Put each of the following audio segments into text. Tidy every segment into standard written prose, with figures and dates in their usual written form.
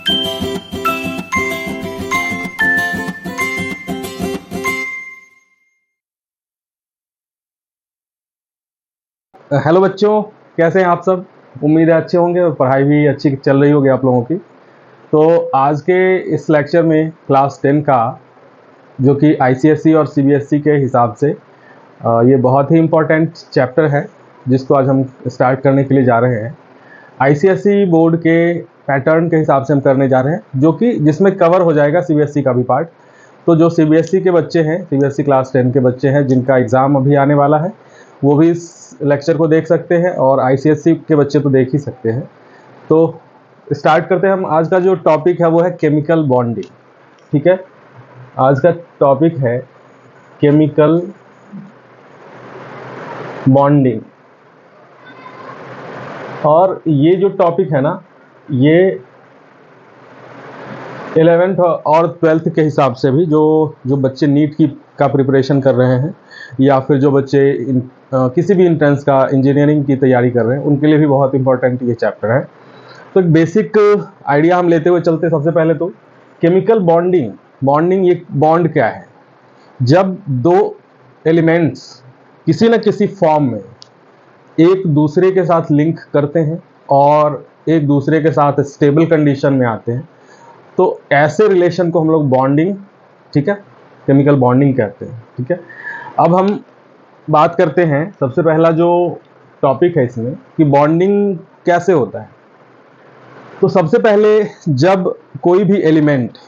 Hello बच्चों, कैसे हैं आप सब। उम्मीद है अच्छे होंगे और पढ़ाई भी अच्छी चल रही होगी आप लोगों की। तो आज के इस लेक्चर में क्लास 10 का, जो कि आईसीएसई और सीबीएसई के हिसाब से ये बहुत ही इम्पोर्टेंट चैप्टर है, जिसको आज हम स्टार्ट करने के लिए जा रहे हैं। आईसीएसई बोर्ड के पैटर्न के हिसाब से हम करने जा रहे हैं, जो कि जिसमें कवर हो जाएगा सीबीएसई का भी पार्ट। तो जो सीबीएसई के बच्चे हैं, सीबीएसई क्लास 10 के बच्चे हैं, जिनका एग्ज़ाम अभी आने वाला है, वो भी इस लेक्चर को देख सकते हैं, और आईसीएसई के बच्चे तो देख ही सकते हैं। तो स्टार्ट करते हैं। हम आज का जो टॉपिक है वो है केमिकल बॉन्डिंग। ठीक है, आज का टॉपिक है केमिकल बॉन्डिंग। और ये जो टॉपिक है ना, ये 11th और 12th के हिसाब से भी जो बच्चे नीट का प्रिपरेशन कर रहे हैं, या फिर जो बच्चे किसी भी एंट्रेंस का इंजीनियरिंग की तैयारी कर रहे हैं, उनके लिए भी बहुत इंपॉर्टेंट ये चैप्टर है। तो एक बेसिक आइडिया हम लेते हुए चलते। सबसे पहले तो केमिकल बॉन्डिंग ये बॉन्ड क्या है। जब दो एलिमेंट्स किसी न किसी फॉर्म में एक दूसरे के साथ लिंक करते हैं और एक दूसरे के साथ स्टेबल कंडीशन में आते हैं, तो ऐसे रिलेशन को हम लोग बॉन्डिंग, ठीक है, केमिकल बॉन्डिंग कहते हैं। ठीक है, अब हम बात करते हैं। सबसे पहला जो टॉपिक है इसमें कि बॉन्डिंग कैसे होता है। तो सबसे पहले जब कोई भी एलिमेंट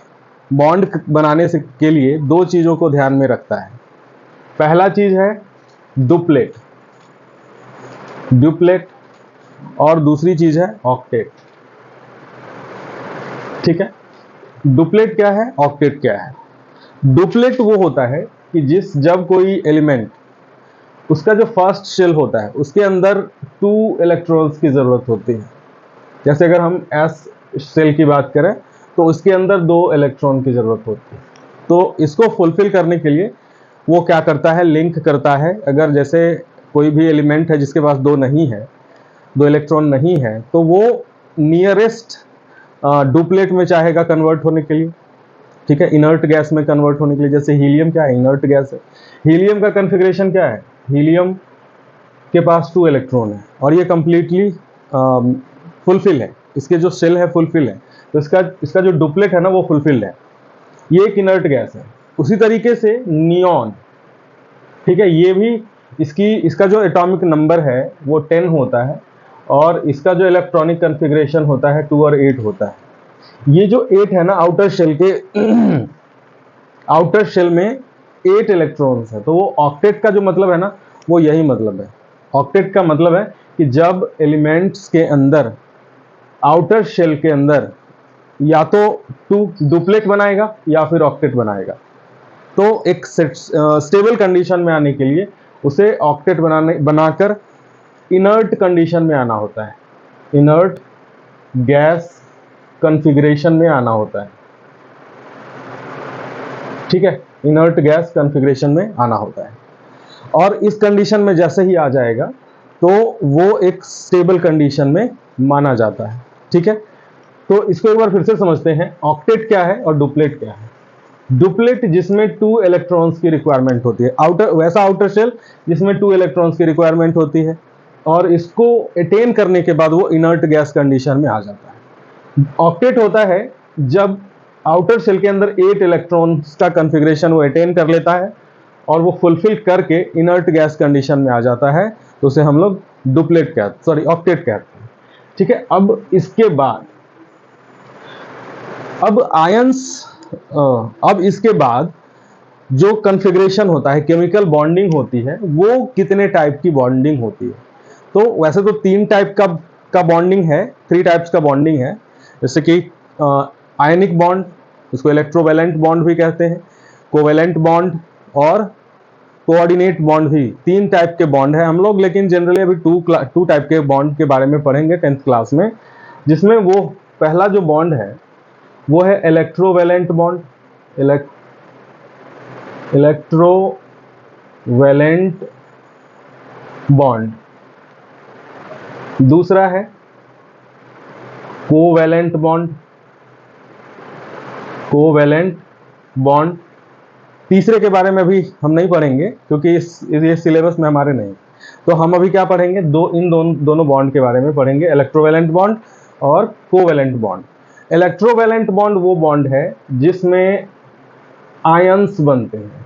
बॉन्ड बनाने से के लिए दो चीज़ों को ध्यान में रखता है। पहला चीज़ है ड्यूप्लेट, और दूसरी चीज़ है ऑक्टेट। ठीक है, डुप्लेट क्या है, ऑक्टेट क्या है। डुप्लेट वो होता है कि जब कोई एलिमेंट, उसका जो फर्स्ट शेल होता है, उसके अंदर 2 इलेक्ट्रॉन्स की ज़रूरत होती है। जैसे अगर हम एस शेल की बात करें तो उसके अंदर 2 इलेक्ट्रॉन की ज़रूरत होती है। तो इसको फुलफिल करने के लिए वो क्या करता है, लिंक करता है। अगर जैसे कोई भी एलिमेंट है जिसके पास 2 इलेक्ट्रॉन नहीं है, तो वो नियरेस्ट डुप्लेट में चाहेगा कन्वर्ट होने के लिए। ठीक है, इनर्ट गैस में कन्वर्ट होने के लिए। जैसे हीलियम क्या है, इनर्ट गैस है। हीलियम का कन्फिग्रेशन क्या है, हीलियम के पास 2 इलेक्ट्रॉन है और ये कंप्लीटली फुलफिल है। इसके जो सेल है फुलफिल है, तो इसका जो डुप्लेट है ना, वो फुलफिल्ड है। ये एक इनर्ट गैस है। उसी तरीके से नियॉन, ठीक है, ये भी इसका जो एटॉमिक नंबर है वो 10 होता है, और इसका जो इलेक्ट्रॉनिक कन्फिग्रेशन होता है 2 और 8 होता है। ये जो 8 है ना, आउटर शेल में 8 इलेक्ट्रॉन्स है। तो वो ऑक्टेट का जो मतलब है ना, वो यही मतलब है। ऑक्टेट का मतलब है कि जब एलिमेंट्स के अंदर, आउटर शेल के अंदर, या तो 2 डुप्लेट बनाएगा या फिर ऑक्टेट बनाएगा। तो एक स्टेबल कंडीशन में आने के लिए उसे ऑक्टेट बनाकर इनर्ट कंडीशन में आना होता है, इनर्ट गैस कॉन्फ़िगरेशन में आना होता है। ठीक है, इनर्ट गैस कॉन्फ़िगरेशन में आना होता है, और इस कंडीशन में जैसे ही आ जाएगा तो वो एक स्टेबल कंडीशन में माना जाता है। ठीक है, तो इसको एक बार फिर से समझते हैं, ऑक्टेट क्या है और डुप्लेट क्या है। डुप्लेट जिसमें 2 इलेक्ट्रॉन्स की रिक्वायरमेंट होती है, वैसा आउटर शेल जिसमें 2 इलेक्ट्रॉन्स की रिक्वायरमेंट होती है, और इसको अटेन करने के बाद वो इनर्ट गैस कंडीशन में आ जाता है। ऑक्टेट होता है जब आउटर शेल के अंदर 8 इलेक्ट्रॉन्स का कॉन्फ़िगरेशन वो अटेन कर लेता है और वो फुलफिल करके इनर्ट गैस कंडीशन में आ जाता है, तो उसे हम लोग ऑक्टेट कहते हैं। ठीक है, अब इसके बाद अब इसके बाद जो कॉन्फ़िगरेशन होता है, केमिकल बॉन्डिंग होती है, वो कितने टाइप की बॉन्डिंग होती है। तो वैसे तो 3 टाइप का बॉन्डिंग है, 3 टाइप्स का बॉन्डिंग है। जैसे कि आयनिक बॉन्ड, इसको इलेक्ट्रोवैलेंट बॉन्ड भी कहते हैं, कोवैलेंट बॉन्ड और कोऑर्डिनेट बॉन्ड भी। 3 टाइप के बॉन्ड है हम लोग, लेकिन जनरली अभी 2 टाइप के बॉन्ड के बारे में पढ़ेंगे 10th क्लास में, जिसमें वो पहला जो बॉन्ड है वो है इलेक्ट्रोवैलेंट बॉन्ड, इलेक्ट्रोवैलेंट बॉन्ड। दूसरा है कोवैलेंट बॉन्ड, कोवेलेंट बॉन्ड। तीसरे के बारे में अभी हम नहीं पढ़ेंगे क्योंकि ये सिलेबस में हमारे नहीं। तो हम अभी क्या पढ़ेंगे, दोनों बॉन्ड के बारे में पढ़ेंगे, इलेक्ट्रोवैलेंट बॉन्ड और कोवेलेंट बॉन्ड। इलेक्ट्रोवैलेंट बॉन्ड वो बॉन्ड है जिसमें आयंस बनते हैं।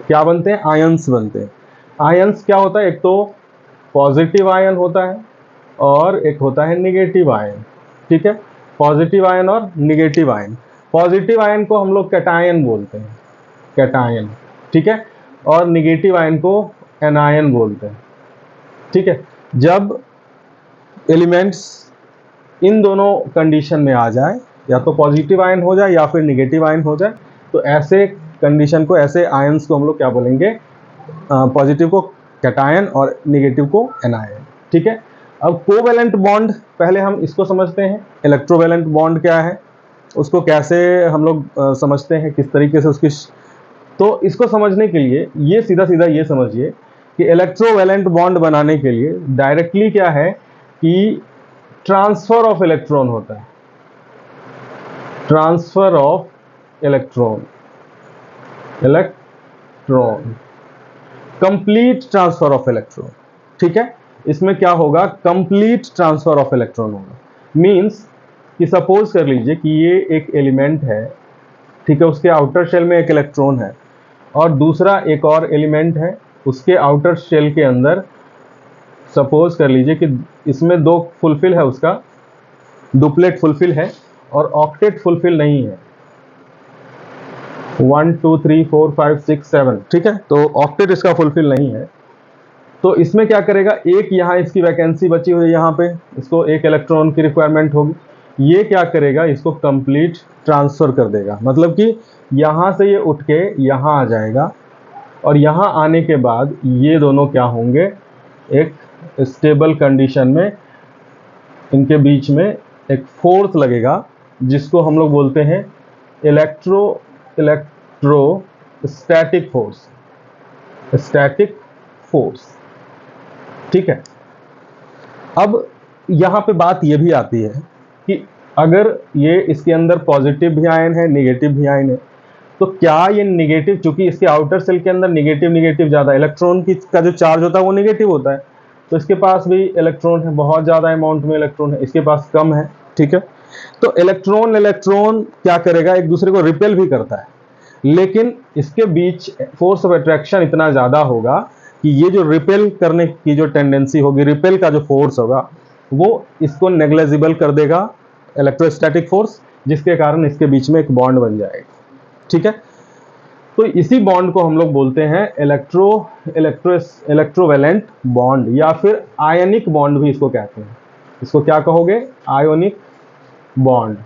क्या बनते हैं? आयंस बनते हैं। आयंस क्या होता है? एक तो पॉजिटिव आयन होता है और एक होता है निगेटिव आयन। ठीक है, पॉजिटिव आयन और निगेटिव आयन। पॉजिटिव आयन को हम लोग कैटायन बोलते हैं, कैटायन। ठीक है, और निगेटिव आयन को एनायन बोलते हैं। ठीक है, जब एलिमेंट्स इन दोनों कंडीशन में आ जाए, या तो पॉजिटिव आयन हो जाए या फिर निगेटिव आयन हो जाए, तो ऐसे कंडीशन को, ऐसे आयंस को हम लोग क्या बोलेंगे? पॉजिटिव को कैटायन और निगेटिव को एनायन। ठीक है, अब कोवेलेंट बॉन्ड पहले हम इसको समझते हैं। इलेक्ट्रोवैलेंट बॉन्ड क्या है, उसको कैसे हम लोग समझते हैं, किस तरीके से उसकी। तो इसको समझने के लिए ये सीधा सीधा ये समझिए कि इलेक्ट्रोवैलेंट बॉन्ड बनाने के लिए डायरेक्टली क्या है कि ट्रांसफर ऑफ इलेक्ट्रॉन होता है। Transfer of electron, complete transfer of electron. ठीक है, इसमें क्या होगा? कंप्लीट ट्रांसफर ऑफ इलेक्ट्रॉन होगा। मींस कि सपोज कर लीजिए कि ये एक एलिमेंट है, ठीक है, उसके आउटर शेल में एक इलेक्ट्रॉन है और दूसरा एक और एलिमेंट है, उसके आउटर शेल के अंदर सपोज कर लीजिए कि इसमें 2 फुलफिल है, उसका डुप्लेट फुलफिल है और ऑक्टेट फुलफिल नहीं है। 1 2 3 4 5 6 7। ठीक है, तो ऑक्टेट इसका फुलफिल नहीं है। तो इसमें क्या करेगा? एक यहाँ इसकी वैकेंसी बची हुई है, यहाँ पे इसको एक इलेक्ट्रॉन की रिक्वायरमेंट होगी। ये क्या करेगा? इसको कंप्लीट ट्रांसफर कर देगा। मतलब कि यहाँ से ये उठ के यहाँ आ जाएगा और यहाँ आने के बाद ये दोनों क्या होंगे? एक स्टेबल कंडीशन में इनके बीच में एक फोर्स लगेगा जिसको हम लोग बोलते हैं इलेक्ट्रोस्टैटिक फोर्स, स्टैटिक फोर्स। ठीक है, अब यहाँ पे बात ये भी आती है कि अगर ये इसके अंदर पॉजिटिव भी आयन है, निगेटिव भी आयन है, तो क्या ये निगेटिव, चूंकि इसके आउटर सेल के अंदर निगेटिव ज़्यादा, इलेक्ट्रॉन की का जो चार्ज होता है वो निगेटिव होता है, तो इसके पास भी इलेक्ट्रॉन है, बहुत ज़्यादा अमाउंट में इलेक्ट्रॉन है, इसके पास कम है। ठीक है, तो इलेक्ट्रॉन क्या करेगा? एक दूसरे को रिपेल भी करता है, लेकिन इसके बीच फोर्स ऑफ अट्रैक्शन इतना ज़्यादा होगा कि ये जो रिपेल करने की जो टेंडेंसी होगी, रिपेल का जो फोर्स होगा, वो इसको नेग्लेजिबल कर देगा, इलेक्ट्रोस्टैटिक फोर्स, जिसके कारण इसके बीच में एक बॉन्ड बन जाएगा। ठीक है, तो इसी बॉन्ड को हम लोग बोलते हैं इलेक्ट्रोवैलेंट बॉन्ड, या फिर आयनिक बॉन्ड भी इसको कहते हैं। इसको क्या कहोगे? Ionic bond.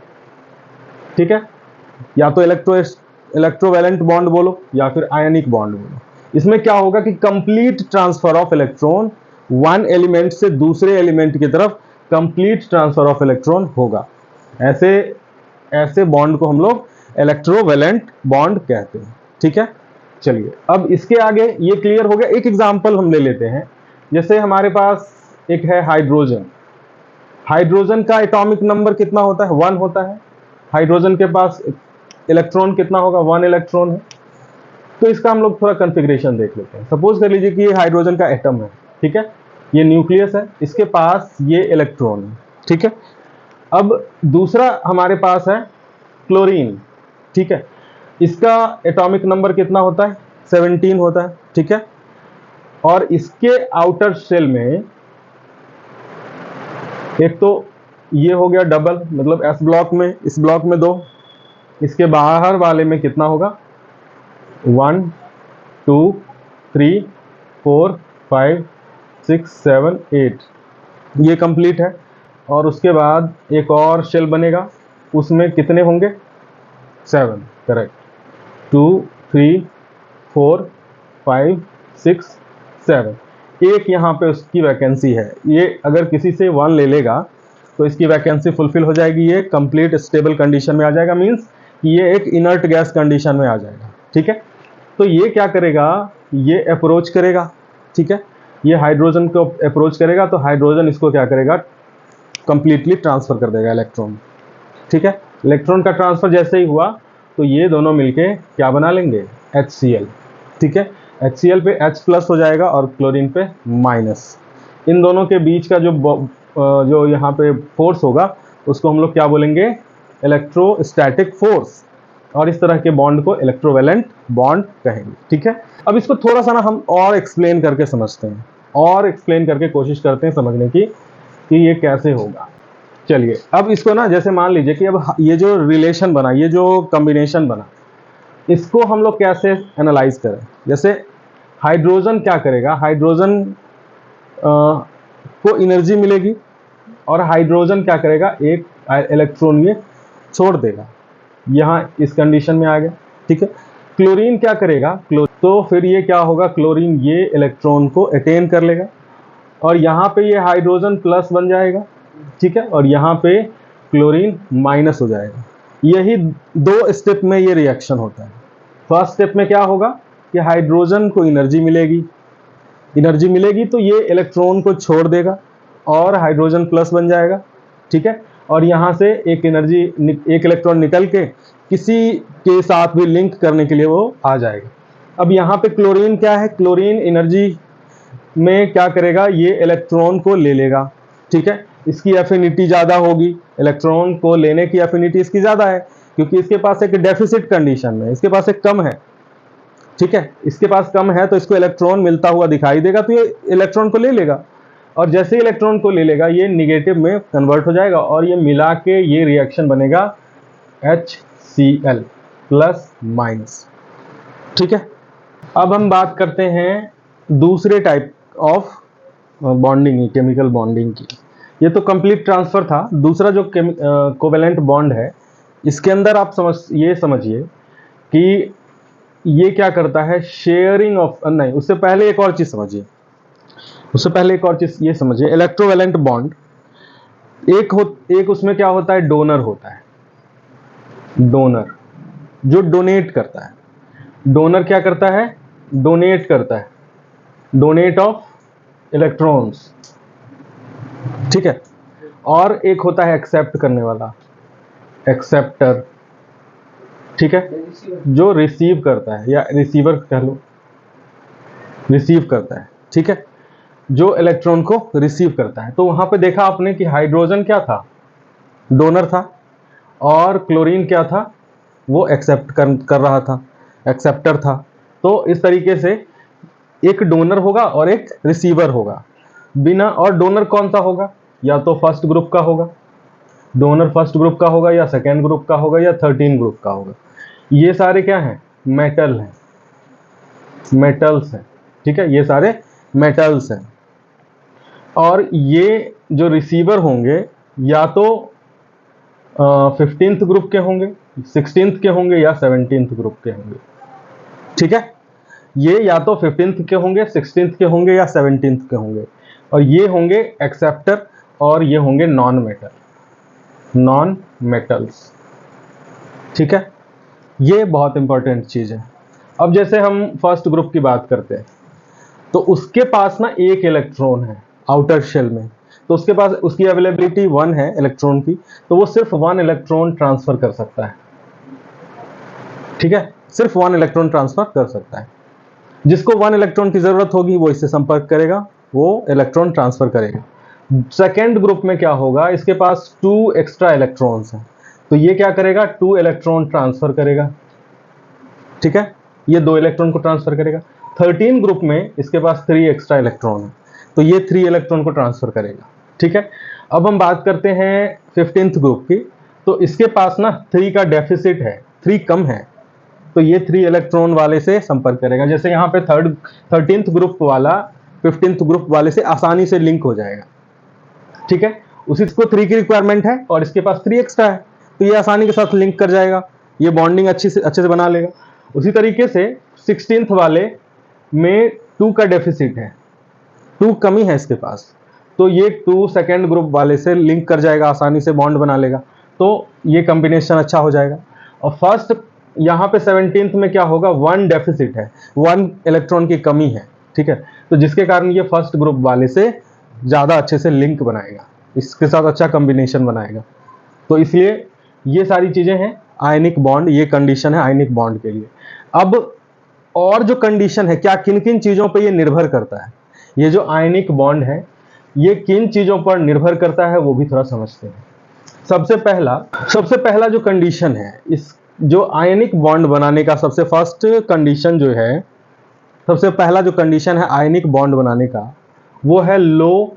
ठीक है, या तो इलेक्ट्रोवैलेंट बॉन्ड बोलो या फिर आयनिक बॉन्ड बोलो। इसमें क्या होगा कि complete transfer of electron, one element से दूसरे एलिमेंट की तरफ कंप्लीट ट्रांसफर ऑफ इलेक्ट्रॉन होगा। ऐसे बॉन्ड को हम लोग इलेक्ट्रोवैलेंट बॉन्ड कहते हैं। ठीक है, चलिए अब इसके आगे ये क्लियर हो गया। एक एग्जांपल हम ले लेते हैं, जैसे हमारे पास एक है हाइड्रोजन। हाइड्रोजन का एटॉमिक नंबर कितना होता है? 1 होता है। हाइड्रोजन के पास इलेक्ट्रॉन कितना होगा? 1 इलेक्ट्रॉन है। तो इसका हम लोग थोड़ा कॉन्फ़िगरेशन देख लेते हैं। सपोज कर लीजिए कि ये हाइड्रोजन का एटम है। ठीक है, ये न्यूक्लियस है, इसके पास ये इलेक्ट्रॉन है। ठीक है, अब दूसरा हमारे पास है क्लोरीन। ठीक है, इसका एटॉमिक नंबर कितना होता है? 17 होता है। ठीक है, और इसके आउटर शेल में एक तो ये हो गया डबल, मतलब एस ब्लॉक में, इस ब्लॉक में 2, इसके बाहर वाले में कितना होगा? 1 2 3 4 5 6 7 8, ये कंप्लीट है। और उसके बाद एक और शेल बनेगा, उसमें कितने होंगे? 7, करेक्ट। 2 3 4 5 6 7, एक यहाँ पे उसकी वैकेंसी है। ये अगर किसी से 1 ले लेगा तो इसकी वैकेंसी फुलफिल हो जाएगी, ये कंप्लीट स्टेबल कंडीशन में आ जाएगा, मींस कि ये एक इनर्ट गैस कंडीशन में आ जाएगा। ठीक है, तो ये क्या करेगा? ये अप्रोच करेगा। ठीक है, ये हाइड्रोजन को अप्रोच करेगा, तो हाइड्रोजन इसको क्या करेगा? कंप्लीटली ट्रांसफर कर देगा इलेक्ट्रॉन। ठीक है, इलेक्ट्रॉन का ट्रांसफर जैसे ही हुआ तो ये दोनों मिलके क्या बना लेंगे, HCl। ठीक है, HCl पे H प्लस हो जाएगा और क्लोरीन पे माइनस। इन दोनों के बीच का जो यहाँ पे फोर्स होगा उसको हम लोग क्या बोलेंगे, इलेक्ट्रोस्टैटिक फोर्स, और इस तरह के बॉन्ड को इलेक्ट्रोवैलेंट बॉन्ड कहेंगे। ठीक है, अब इसको थोड़ा सा ना हम और एक्सप्लेन करके समझते हैं, और एक्सप्लेन करके कोशिश करते हैं समझने की कि ये कैसे होगा। चलिए, अब इसको ना जैसे मान लीजिए कि अब ये जो रिलेशन बना, ये जो कॉम्बिनेशन बना, इसको हम लोग कैसे एनालाइज करें। जैसे हाइड्रोजन क्या करेगा, हाइड्रोजन को एनर्जी मिलेगी और हाइड्रोजन क्या करेगा, एक इलेक्ट्रॉन ये छोड़ देगा, यहाँ इस कंडीशन में आ गया। ठीक है, क्लोरीन क्या करेगा, तो फिर ये क्या होगा, क्लोरीन ये इलेक्ट्रॉन को अटेन कर लेगा और यहाँ पे ये हाइड्रोजन प्लस बन जाएगा। ठीक है, और यहाँ पे क्लोरीन माइनस हो जाएगा। यही 2 स्टेप में ये रिएक्शन होता है। फर्स्ट स्टेप में क्या होगा कि हाइड्रोजन को एनर्जी मिलेगी तो ये इलेक्ट्रॉन को छोड़ देगा और हाइड्रोजन प्लस बन जाएगा। ठीक है, और यहाँ से एक इलेक्ट्रॉन निकल के किसी के साथ भी लिंक करने के लिए वो आ जाएगा। अब यहाँ पे क्लोरीन क्या है, क्लोरीन एनर्जी में क्या करेगा, ये इलेक्ट्रॉन को ले लेगा। ठीक है, इसकी एफिनिटी ज़्यादा होगी, इलेक्ट्रॉन को लेने की एफिनिटी इसकी ज़्यादा है क्योंकि इसके पास एक डेफिसिट कंडीशन में, इसके पास एक कम है। ठीक है, इसके पास कम है तो इसको इलेक्ट्रॉन मिलता हुआ दिखाई देगा तो ये इलेक्ट्रॉन को ले लेगा, और जैसे ही इलेक्ट्रॉन को ले लेगा ये निगेटिव में कन्वर्ट हो जाएगा और ये मिला के ये रिएक्शन बनेगा HCl प्लस माइनस। ठीक है, अब हम बात करते हैं दूसरे type of bonding, chemical bonding की। ये तो कंप्लीट ट्रांसफर था। दूसरा जो कोवेलेंट बॉन्ड है, इसके अंदर आप समझिए कि ये क्या करता है, शेयरिंग ऑफ, नहीं उससे पहले एक और चीज ये समझिए, इलेक्ट्रोवैलेंट बॉन्ड एक उसमें क्या होता है, डोनर होता है। डोनर जो डोनेट करता है, डोनर क्या करता है, डोनेट करता है, डोनेट ऑफ इलेक्ट्रॉन्स। ठीक है, और एक होता है एक्सेप्ट करने वाला, एक्सेप्टर। ठीक है, जो रिसीव करता है या रिसीवर कह लो, रिसीव करता है। ठीक है, जो इलेक्ट्रॉन को रिसीव करता है। तो वहां पे देखा आपने कि हाइड्रोजन क्या था, डोनर था, और क्लोरीन क्या था, वो एक्सेप्ट कर रहा था, एक्सेप्टर था। तो इस तरीके से एक डोनर होगा और एक रिसीवर होगा। और डोनर कौन सा होगा, या तो फर्स्ट ग्रुप का होगा, डोनर फर्स्ट ग्रुप का होगा, या सेकेंड ग्रुप का होगा, या 13 ग्रुप का होगा। ये सारे क्या हैं, मेटल हैं, मेटल्स हैं। ठीक है, ये सारे मेटल्स हैं। और ये जो रिसीवर होंगे या तो 15th ग्रुप के होंगे, 16th के होंगे, या 17th ग्रुप के होंगे। ठीक है, ये या तो 15th के होंगे, 16th के होंगे, या 17th के होंगे। और ये होंगे एक्सेप्टर और ये होंगे नॉन मेटल्स। ठीक है, ये बहुत इंपॉर्टेंट चीज है। अब जैसे हम फर्स्ट ग्रुप की बात करते हैं तो उसके पास ना एक इलेक्ट्रॉन है आउटर शेल में, तो उसके पास उसकी अवेलेबिलिटी 1 है इलेक्ट्रॉन की, तो वो सिर्फ 1 इलेक्ट्रॉन ट्रांसफर कर सकता है। ठीक है, सिर्फ 1 इलेक्ट्रॉन ट्रांसफर कर सकता है। जिसको 1 इलेक्ट्रॉन की जरूरत होगी वो इससे संपर्क करेगा, वो इलेक्ट्रॉन ट्रांसफर करेगा। सेकेंड ग्रुप में क्या होगा, इसके पास 2 एक्स्ट्रा इलेक्ट्रॉन्स हैं, तो ये क्या करेगा, 2 इलेक्ट्रॉन ट्रांसफर करेगा। ठीक है, ये 2 इलेक्ट्रॉन को ट्रांसफर करेगा। 13 ग्रुप में इसके पास 3 एक्स्ट्रा इलेक्ट्रॉन है, तो ये 3 इलेक्ट्रॉन को ट्रांसफर करेगा। ठीक है, अब हम बात करते हैं 15th ग्रुप की, तो इसके पास ना 3 का डेफिसिट है, 3 कम है, तो ये 3 इलेक्ट्रॉन वाले से संपर्क करेगा। जैसे यहाँ पे 13th ग्रुप वाला 15th ग्रुप वाले से आसानी से लिंक हो जाएगा। ठीक है, उसी को 3 की रिक्वायरमेंट है और इसके पास 3 एक्स्ट्रा है, तो ये आसानी के साथ लिंक कर जाएगा, ये बॉन्डिंग अच्छे से बना लेगा। उसी तरीके से 16th वाले में 2 का डेफिसिट है, 2 कमी है इसके पास, तो ये 2 सेकेंड ग्रुप वाले से लिंक कर जाएगा, आसानी से बॉन्ड बना लेगा, तो ये कॉम्बिनेशन अच्छा हो जाएगा। और फर्स्ट यहाँ पे 17th में क्या होगा, 1 डेफिसिट है, 1 इलेक्ट्रॉन की कमी है। ठीक है, तो जिसके कारण ये फर्स्ट ग्रुप वाले से ज़्यादा अच्छे से लिंक बनाएगा, इसके साथ अच्छा कॉम्बिनेशन बनाएगा। तो इसलिए ये सारी चीज़ें हैं आयनिक बॉन्ड, ये कंडीशन है आयनिक बॉन्ड के लिए। अब और जो कंडीशन है, क्या किन किन चीजों पर ये निर्भर करता है, ये जो आयनिक बॉन्ड है ये किन चीजों पर निर्भर करता है वो भी थोड़ा समझते हैं। सबसे पहला जो कंडीशन है, इस जो आयनिक बॉन्ड बनाने का सबसे फर्स्ट कंडीशन जो है, सबसे पहला जो कंडीशन है आयनिक बॉन्ड बनाने का, वो है लो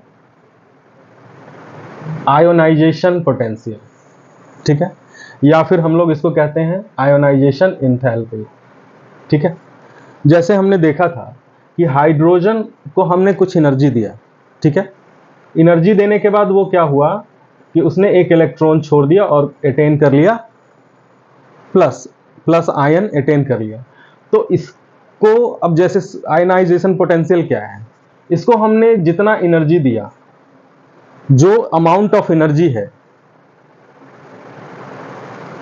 आयोनाइजेशन पोटेंशियल, ठीक है, या फिर हम लोग इसको कहते हैं आयोनाइजेशन एंथैल्पी, ठीक है। जैसे हमने देखा था कि हाइड्रोजन को हमने कुछ एनर्जी दिया, ठीक है, एनर्जी देने के बाद वो क्या हुआ कि उसने एक इलेक्ट्रॉन छोड़ दिया और अटेन कर लिया प्लस आयन अटेन कर लिया। तो इसको अब जैसे आयनाइजेशन पोटेंशियल क्या है, इसको हमने जितना एनर्जी दिया, जो अमाउंट ऑफ एनर्जी है,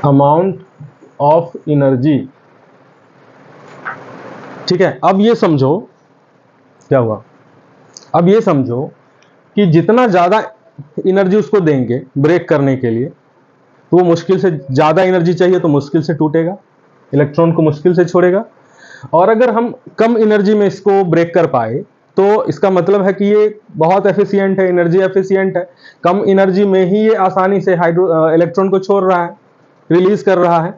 अमाउंट ऑफ एनर्जी, ठीक है। अब ये समझो क्या हुआ, अब ये समझो कि जितना ज्यादा एनर्जी उसको देंगे ब्रेक करने के लिए, तो वो मुश्किल से ज्यादा एनर्जी चाहिए तो मुश्किल से टूटेगा, इलेक्ट्रॉन को मुश्किल से छोड़ेगा। और अगर हम कम एनर्जी में इसको ब्रेक कर पाए तो इसका मतलब है कि ये बहुत एफिशिएंट है, एनर्जी एफिशिएंट है, कम एनर्जी में ही ये आसानी से इलेक्ट्रॉन को छोड़ रहा है, रिलीज कर रहा है।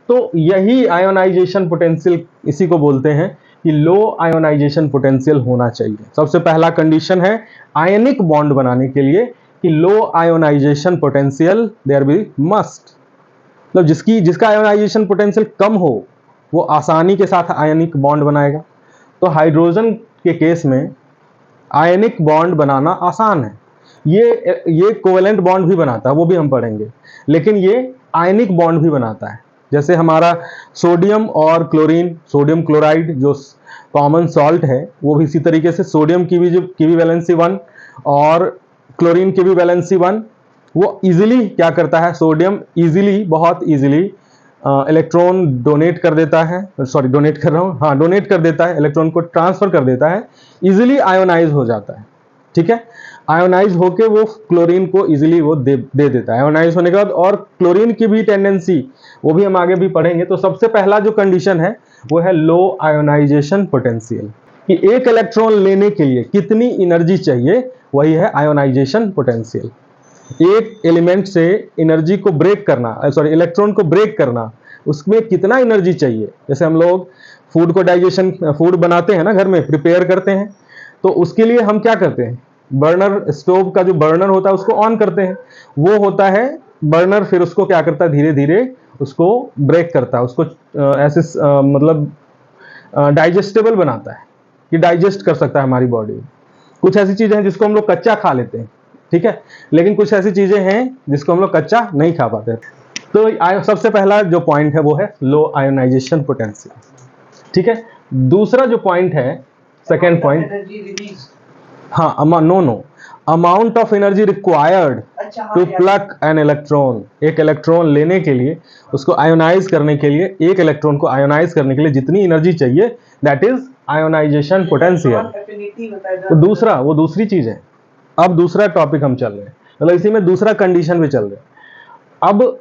तो यही आयोनाइजेशन पोटेंशियल, इसी को बोलते हैं कि लो आयोनाइजेशन पोटेंशियल होना चाहिए। सबसे पहला कंडीशन है आयनिक बॉन्ड बनाने के लिए कि low ionization potential there be must, मतलब जिसका आयोनाइजेशन पोटेंशियल कम हो वो आसानी के साथ आयनिक बॉन्ड बनाएगा। तो हाइड्रोजन के केस में आयनिक बॉन्ड बनाना आसान है, ये कोवेलेंट बॉन्ड भी बनाता है, वो भी हम पढ़ेंगे, लेकिन ये आयनिक बॉन्ड भी बनाता है। जैसे हमारा सोडियम और क्लोरीन, सोडियम क्लोराइड जो कॉमन सॉल्ट है, वो भी इसी तरीके से सोडियम की भी वैलेंसी 1 और क्लोरीन की भी वैलेंसी 1, वो इजीली क्या करता है, सोडियम इजीली, बहुत इजीली इलेक्ट्रॉन डोनेट कर देता है, सॉरी डोनेट कर रहा हूँ, हाँ डोनेट कर देता है, इलेक्ट्रॉन को ट्रांसफर कर देता है, इजीली आयोनाइज हो जाता है, ठीक है। आयोनाइज होके वो क्लोरीन को इजीली वो दे देता है आयोनाइज होने के बाद। और क्लोरीन की भी टेंडेंसी, वो भी हम आगे भी पढ़ेंगे। तो सबसे पहला जो कंडीशन है वो है लो आयोनाइजेशन पोटेंशियल, कि एक इलेक्ट्रॉन लेने के लिए कितनी एनर्जी चाहिए, वही है आयोनाइजेशन पोटेंशियल। एक एलिमेंट से एनर्जी को ब्रेक करना, सॉरी इलेक्ट्रॉन को ब्रेक करना, उसमें कितना एनर्जी चाहिए। जैसे हम लोग फूड को डाइजेशन, फूड बनाते हैं ना घर में, प्रिपेयर करते हैं, तो उसके लिए हम क्या करते हैं, बर्नर, स्टोव का जो बर्नर होता है उसको ऑन करते हैं, वो होता है बर्नर, फिर उसको क्या करता है, धीरे धीरे उसको ब्रेक करता है, उसको ऐसे मतलब डाइजेस्टेबल बनाता है कि डाइजेस्ट कर सकता है हमारी बॉडी। कुछ ऐसी चीजें हैं जिसको हम लोग कच्चा खा लेते हैं, ठीक है, लेकिन कुछ ऐसी चीजें हैं जिसको हम लोग कच्चा नहीं खा पाते। तो सबसे पहला जो पॉइंट है वो है लो आयोनाइजेशन पोटेंशियल, ठीक है। दूसरा जो पॉइंट है, सेकेंड पॉइंट, हाँ no amount of energy required to plug an electron, एक इलेक्ट्रॉन लेने के लिए, उसको आयोनाइज करने के लिए, एक इलेक्ट्रॉन को आयोनाइज करने के लिए जितनी एनर्जी चाहिए, दैट इज आयोनाइजेशन पोटेंशियल। तो दूसरा, वो दूसरी चीज है। अब दूसरा टॉपिक हम चल रहे हैं, मतलब इसी में दूसरा कंडीशन भी चल रहे हैं। अब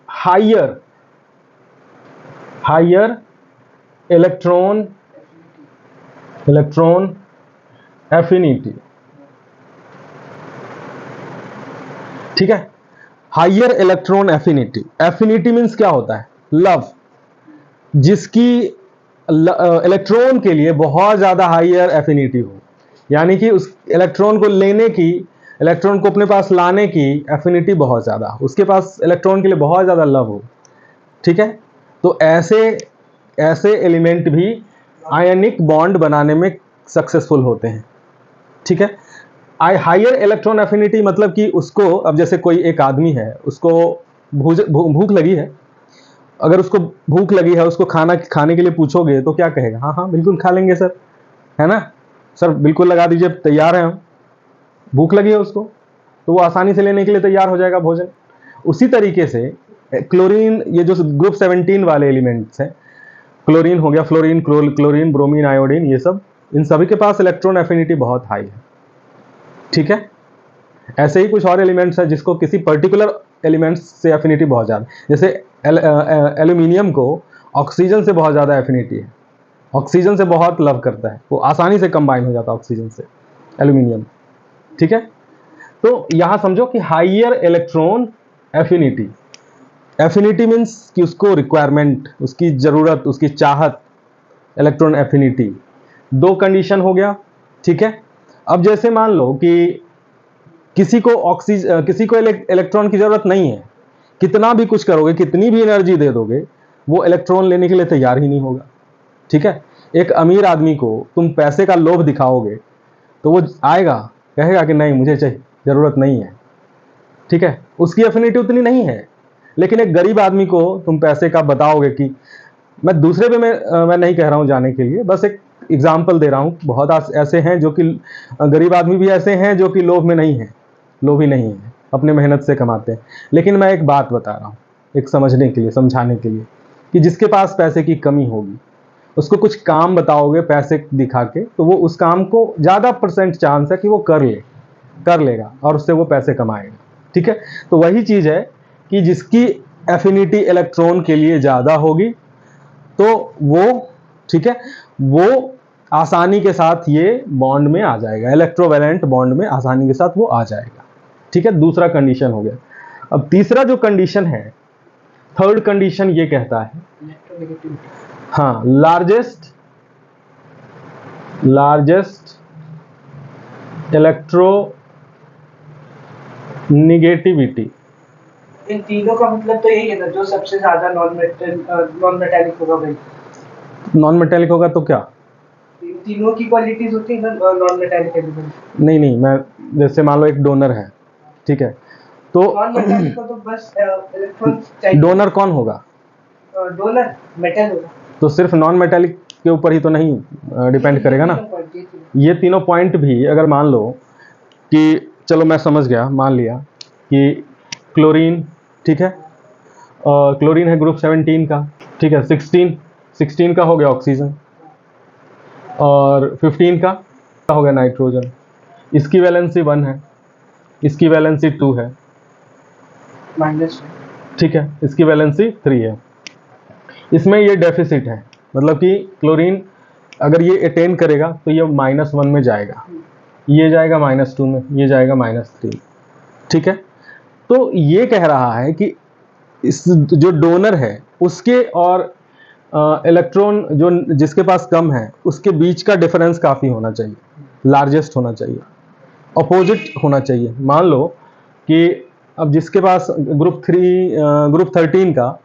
हायर इलेक्ट्रॉन एफिनिटी, ठीक है। Higher electron affinity, affinity means क्या होता है, लव, जिसकी इलेक्ट्रॉन के लिए बहुत ज्यादा हायर एफिनिटी हो, यानी कि उस इलेक्ट्रॉन को लेने की, इलेक्ट्रॉन को अपने पास लाने की एफिनिटी बहुत ज्यादा, उसके पास इलेक्ट्रॉन के लिए बहुत ज्यादा लव हो, ठीक है। तो ऐसे एलिमेंट भी आयनिक बॉन्ड बनाने में सक्सेसफुल होते हैं, ठीक है। हायर इलेक्ट्रॉन एफिनिटी मतलब कि उसको, अब जैसे कोई एक आदमी है, उसको भूख लगी है, अगर उसको भूख लगी है, उसको खाना खाने के लिए पूछोगे तो क्या कहेगा, हाँ हाँ बिल्कुल खा लेंगे सर, है ना सर, बिल्कुल लगा दीजिए, तैयार है हम। भूख लगी है उसको, तो वो आसानी से लेने के लिए तैयार हो जाएगा भोजन। उसी तरीके से क्लोरीन, ये जो ग्रुप 17 वाले एलिमेंट्स हैं, क्लोरीन हो गया, फ्लोरीन, क्लोरीन, ब्रोमीन, आयोडीन, ये सब, इन सभी के पास इलेक्ट्रॉन एफिनिटी बहुत हाई है, ठीक है। ऐसे ही कुछ और एलिमेंट्स हैं जिसको किसी पर्टिकुलर एलिमेंट्स से एफिनिटी बहुत ज़्यादा, जैसे एल्यूमिनियम को ऑक्सीजन से बहुत ज़्यादा एफिनिटी है, ऑक्सीजन से बहुत लव करता है, वो आसानी से कंबाइन हो जाता है ऑक्सीजन से, एल्यूमिनियम। ठीक है, तो यहां समझो कि higher electron affinity, affinity means कि उसको रिक्वायरमेंट, उसकी ज़रूरत, उसकी चाहत, इलेक्ट्रॉन एफिनिटी, दो कंडीशन हो गया। ठीक है, अब जैसे मान लो कि किसी को इलेक्ट्रॉन की ज़रूरत नहीं है, कितना भी कुछ करोगे, कितनी भी एनर्जी दे दोगे, वो इलेक्ट्रॉन लेने के लिए तैयार ही नहीं होगा। ठीक है, एक अमीर आदमी को तुम पैसे का लोभ दिखाओगे तो वो आएगा, कहेगा कि नहीं मुझे चाहिए, ज़रूरत नहीं है। ठीक है, उसकी एफिनिटी उतनी नहीं है। लेकिन एक गरीब आदमी को तुम पैसे का बताओगे कि मैं दूसरे पे मैं नहीं कह रहा हूँ जाने के लिए, बस एक एग्जाम्पल दे रहा हूँ। बहुत ऐसे हैं जो कि गरीब आदमी भी ऐसे हैं जो कि लोभ में नहीं है, लोभी नहीं है, अपने मेहनत से कमाते हैं। लेकिन मैं एक बात बता रहा हूँ, एक समझने के लिए, समझाने के लिए, कि जिसके पास पैसे की कमी होगी उसको कुछ काम बताओगे पैसे दिखा के, तो वो उस काम को ज़्यादा % चांस है कि वो कर लेगा और उससे वो पैसे कमाएगा। ठीक है, तो वही चीज़ है कि जिसकी एफिनिटी इलेक्ट्रॉन के लिए ज़्यादा होगी तो वो, ठीक है, वो आसानी के साथ ये बॉन्ड में आ जाएगा, इलेक्ट्रोवैलेंट बॉन्ड में आसानी के साथ वो आ जाएगा। ठीक है, दूसरा कंडीशन हो गया। अब तीसरा जो कंडीशन है, थर्ड कंडीशन ये कहता है, हाँ, लार्जेस्ट इलेक्ट्रो निगेटिविटी। इन तीनों का मतलब तो यही है ना, जो सबसे ज्यादा नॉन मेटेलिक होगा भाई। नॉन मेटेलिक होगा तो क्या, तीनों की क्वालिटीज होती है ना नॉन मेटेलिक एलिमेंट। नहीं, मैं जैसे मान लो एक डोनर है, ठीक है, तो नॉन मेटेलिक को तो बस इलेक्ट्रॉन चाहिए। डोनर कौन होगा, डोनर मेटल होगा। तो सिर्फ नॉन मेटेलिक के ऊपर ही तो नहीं डिपेंड करेगा ना। ये तीनों पॉइंट भी अगर मान लो कि, चलो मैं समझ गया, मान लिया कि क्लोरीन, ठीक है, क्लोरीन है ग्रुप 17 का, ठीक है, 16 का हो गया ऑक्सीजन, और 15 का हो गया नाइट्रोजन। इसकी वैलेंसी 1 है, इसकी वैलेंसी 2 है, ठीक है, इसकी वैलेंसी 3 है। इसमें ये डेफिसिट है, मतलब कि क्लोरीन अगर ये अटेन करेगा तो ये -1 में जाएगा, ये जाएगा -2 में, ये जाएगा -3। ठीक है, तो ये कह रहा है कि इस जो डोनर है उसके और इलेक्ट्रॉन जो जिसके पास कम है उसके बीच का डिफरेंस काफ़ी होना चाहिए, लार्जेस्ट होना चाहिए, अपोजिट होना चाहिए। मान लो कि अब जिसके पास ग्रुप 13 का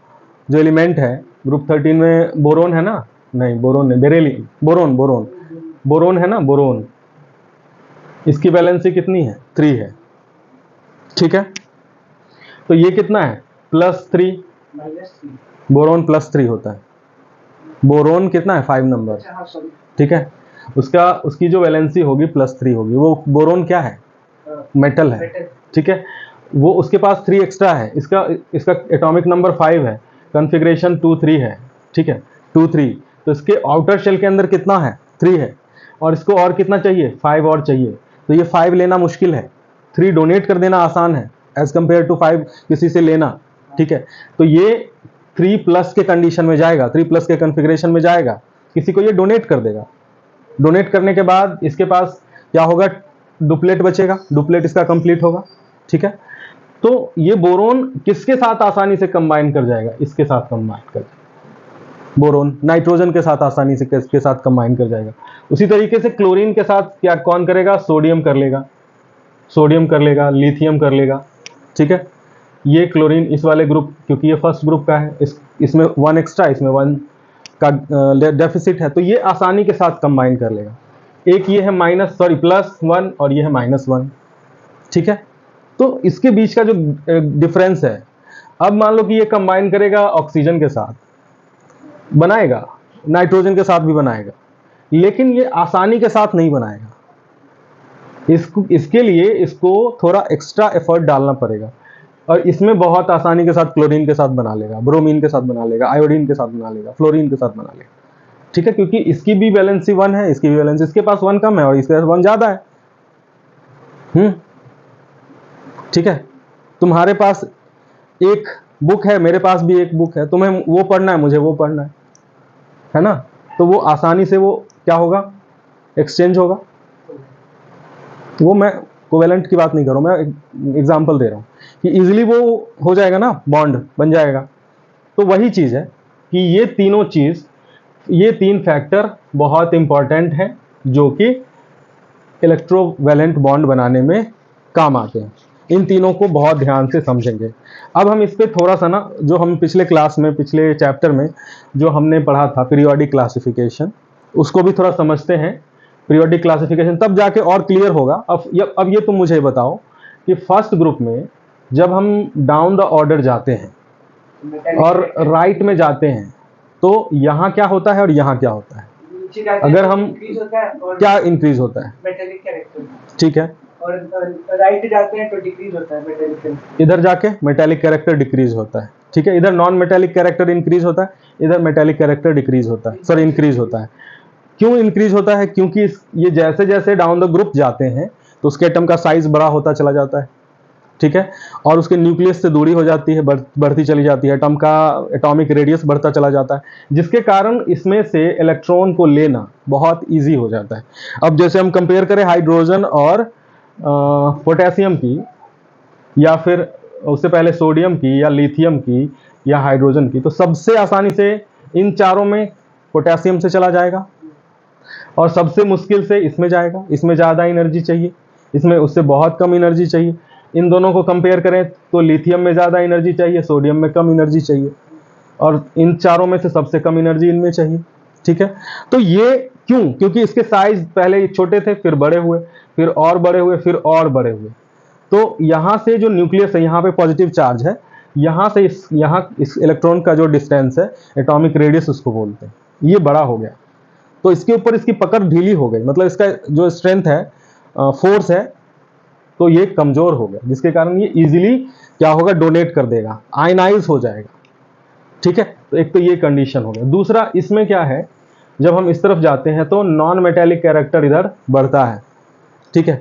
जो एलिमेंट है, ग्रुप 13 में बोरोन है ना, नहीं बोरोन नहीं, बेरेलियम, बोरोन है ना, बोरोन, इसकी वैलेंसी कितनी है, 3 है। ठीक है, तो ये कितना है, +3, बोरोन +3 होता है, बोरोन कितना है, 5 नंबर। ठीक है, उसकी जो वैलेंसी होगी +3 होगी। वो बोरोन क्या है, मेटल है। ठीक है, वो उसके पास 3 एक्स्ट्रा है, इसका एटॉमिक नंबर 5 है, कॉन्फ़िगरेशन 2-3 है। ठीक है, 2-3, तो इसके आउटर शेल के अंदर कितना है, 3 है, और इसको और कितना चाहिए, 5 और चाहिए। तो ये 5 लेना मुश्किल है, 3 डोनेट कर देना आसान है एज कम्पेयर टू 5 किसी से लेना। ठीक है, तो ये 3+ के कंडीशन में जाएगा, 3+ के कॉन्फ़िगरेशन में जाएगा, किसी को ये डोनेट कर देगा। डोनेट करने के बाद इसके पास क्या होगा, डुप्लेट बचेगा, डुप्लेट इसका कंप्लीट होगा। ठीक है, तो ये बोरोन किसके साथ आसानी से कंबाइन कर जाएगा, इसके साथ कंबाइन कर जाएगा, बोरोन नाइट्रोजन के साथ आसानी से इसके साथ कंबाइन कर जाएगा। उसी तरीके से क्लोरीन के साथ क्या कौन करेगा, सोडियम कर लेगा, लिथियम कर लेगा। ठीक है, ये क्लोरीन इस वाले ग्रुप, क्योंकि ये फर्स्ट ग्रुप का है, इसमें 1 एक्स्ट्रा, इसमें 1 का डेफिसिट है, तो ये आसानी के साथ कंबाइन कर लेगा। एक ये है +1 और ये है -1। ठीक है, तो इसके बीच का जो डिफरेंस है, अब मान लो कि ये कंबाइन करेगा ऑक्सीजन के साथ, बनाएगा, नाइट्रोजन के साथ भी बनाएगा, लेकिन ये आसानी के साथ नहीं बनाएगा। इसके लिए इसको थोड़ा एक्स्ट्रा एफर्ट डालना पड़ेगा, और इसमें बहुत आसानी के साथ क्लोरीन के साथ बना लेगा, ब्रोमीन के साथ बना लेगा, आयोडीन के साथ बना लेगा, फ्लोरीन के साथ बना लेगा। ठीक है, क्योंकि इसकी भी वैलेंसी 1 है, इसकी भी वैलेंसी, इसके पास 1 कम है और इसके पास 1 ज़्यादा है। ठीक है, तुम्हारे पास एक बुक है, मेरे पास भी एक बुक है, तुम्हें वो पढ़ना है, मुझे वो पढ़ना है ना, तो वो आसानी से वो क्या होगा, एक्सचेंज होगा। वो मैं कोवेलेंट की बात नहीं कर रहा हूं, मैं एग्जांपल दे रहा हूं कि इजीली वो हो जाएगा ना, बॉन्ड बन जाएगा। तो वही चीज है कि ये तीनों चीज, ये तीन फैक्टर बहुत इंपॉर्टेंट हैं जो कि इलेक्ट्रोवैलेंट बॉन्ड बनाने में काम आते हैं। इन तीनों को बहुत ध्यान से समझेंगे। अब हम इस पे थोड़ा सा ना, जो हम पिछले क्लास में, पिछले चैप्टर में जो हमने पढ़ा था पीरियोडिक क्लासिफिकेशन, उसको भी थोड़ा समझते हैं। पीरियोडिक क्लासिफिकेशन तब जाके और क्लियर होगा। अब ये तुम मुझे बताओ कि फर्स्ट ग्रुप में जब हम डाउन द ऑर्डर जाते हैं और राइट में जाते हैं, तो यहाँ क्या होता है और यहाँ क्या होता है? अगर हम क्या इंक्रीज होता है? मेटेलिक कैरेक्टर, ठीक है, और राइट जाते हैं तो डिक्रीज होता है मेटेलिक कैरेक्टर। इधर जाके मेटेलिक कैरेक्टर डिक्रीज होता है। ठीक है, इधर नॉन मेटेलिक कैरेक्टर इंक्रीज होता है, इधर मेटेलिक कैरेक्टर डिक्रीज होता है, सॉरी इंक्रीज होता है। क्यों इंक्रीज होता है? क्योंकि ये जैसे जैसे डाउन द ग्रुप जाते हैं तो उसके एटम का साइज बड़ा होता चला जाता है। ठीक है, और उसके न्यूक्लियस से दूरी हो जाती है, बढ़ती चली जाती है, एटम का एटॉमिक रेडियस बढ़ता चला जाता है, जिसके कारण इसमें से इलेक्ट्रॉन को लेना बहुत इजी हो जाता है। अब जैसे हम कंपेयर करें हाइड्रोजन और पोटेशियम की, या फिर उससे पहले सोडियम की या लिथियम की या हाइड्रोजन की, तो सबसे आसानी से इन चारों में पोटेशियम से चला जाएगा, और सबसे मुश्किल से इसमें जाएगा। इसमें ज़्यादा एनर्जी चाहिए, इसमें उससे बहुत कम एनर्जी चाहिए। इन दोनों को कंपेयर करें तो लिथियम में ज़्यादा एनर्जी चाहिए, सोडियम में कम एनर्जी चाहिए, और इन चारों में से सबसे कम एनर्जी इनमें चाहिए। ठीक है, तो ये क्यों? क्योंकि इसके साइज पहले छोटे थे, फिर बड़े हुए, फिर और बड़े हुए, फिर और बड़े हुए। तो यहाँ से जो न्यूक्लियस है, यहाँ पे पॉजिटिव चार्ज है, यहाँ से यहाँ इस इलेक्ट्रॉन का जो डिस्टेंस है, एटॉमिक रेडियस उसको बोलते हैं, ये बड़ा हो गया, तो इसके ऊपर इसकी पकड़ ढीली हो गई, मतलब इसका जो स्ट्रेंथ है, फोर्स है, तो ये कमजोर हो गया, जिसके कारण ये इजीली क्या होगा, डोनेट कर देगा, आयनाइज हो जाएगा। ठीक है, तो एक तो ये कंडीशन हो गया। दूसरा, इसमें क्या है, जब हम इस तरफ जाते हैं तो नॉन मेटेलिक कैरेक्टर इधर बढ़ता है। ठीक है,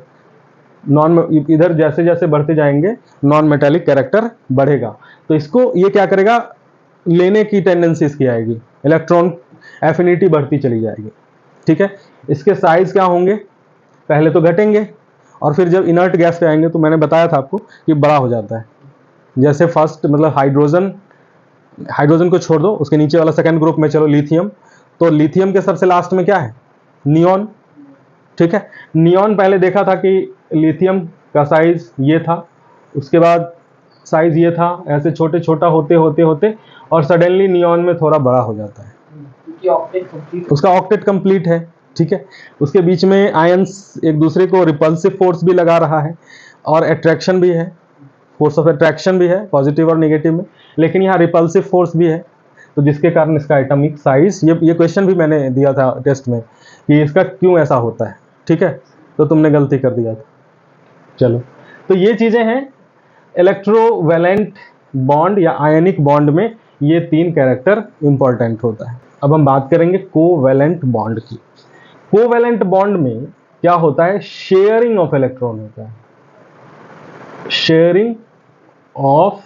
इधर जैसे जैसे बढ़ते जाएंगे नॉन मेटेलिक कैरेक्टर बढ़ेगा, तो इसको ये क्या करेगा, लेने की टेंडेंसी इसकी आएगी, इलेक्ट्रॉन एफिनिटी बढ़ती चली जाएगी। ठीक है, इसके साइज क्या होंगे, पहले तो घटेंगे, और फिर जब इनर्ट गैस पे आएंगे तो मैंने बताया था आपको कि बड़ा हो जाता है। जैसे फर्स्ट मतलब हाइड्रोजन को छोड़ दो, उसके नीचे वाला सेकंड ग्रुप में चलो लिथियम, तो लिथियम के सबसे लास्ट में क्या है, नियॉन। ठीक है, नियॉन पहले देखा था कि लिथियम का साइज ये था, उसके बाद साइज ये था, ऐसे छोटे छोटा होते होते होते और सडनली नियॉन में थोड़ा बड़ा हो जाता है, उसका ऑक्टेट कंप्लीट है। ठीक है, उसके बीच में आयंस एक दूसरे को रिपल्सिव फोर्स भी लगा रहा है, और अट्रैक्शन भी है, फोर्स ऑफ अट्रैक्शन भी है पॉजिटिव और नेगेटिव में, लेकिन यहाँ रिपल्सिव फोर्स भी है, तो जिसके कारण इसका एटॉमिक साइज, ये क्वेश्चन भी मैंने दिया था टेस्ट में कि इसका क्यों ऐसा होता है। ठीक है, तो तुमने गलती कर दिया था। चलो, तो ये चीजें हैं इलेक्ट्रोवैलेंट बॉन्ड या आयनिक बॉन्ड में, ये तीन कैरेक्टर इंपॉर्टेंट होता है। अब हम बात करेंगे कोवैलेंट बॉन्ड की। कोवैलेंट बॉन्ड में क्या होता है, शेयरिंग ऑफ इलेक्ट्रॉन होता है, शेयरिंग ऑफ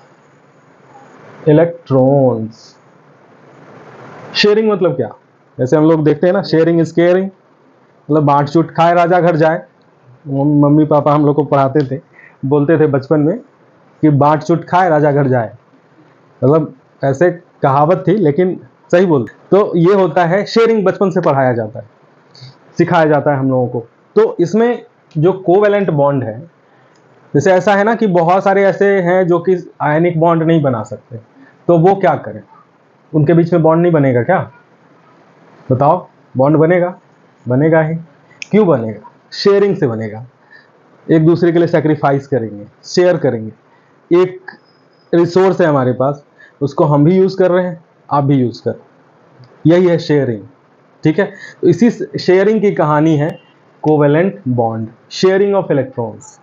इलेक्ट्रॉन्स। शेयरिंग मतलब क्या, जैसे हम लोग देखते हैं ना, शेयरिंग इज केयरिंग, मतलब बांट चूट खाए राजा घर जाए। मम्मी पापा हम लोग को पढ़ाते थे, बोलते थे बचपन में कि बांट चूट खाए राजा घर जाए, मतलब ऐसे कहावत थी, लेकिन सही बोलते। तो ये होता है शेयरिंग, बचपन से पढ़ाया जाता है, सिखाया जाता है हम लोगों को। तो इसमें जो कोवैलेंट बॉन्ड है, जैसे ऐसा है ना कि बहुत सारे ऐसे हैं जो कि आयनिक बॉन्ड नहीं बना सकते, तो वो क्या करें, उनके बीच में बॉन्ड नहीं बनेगा क्या? बताओ, बॉन्ड बनेगा? बनेगा ही। क्यों बनेगा? शेयरिंग से बनेगा, एक दूसरे के लिए सेक्रीफाइस करेंगे, शेयर करेंगे। एक रिसोर्स है हमारे पास, उसको हम भी यूज कर रहे हैं, आप भी यूज कर, यही है शेयरिंग। ठीक है, तो इसी शेयरिंग की कहानी है covalent bond, sharing of electrons.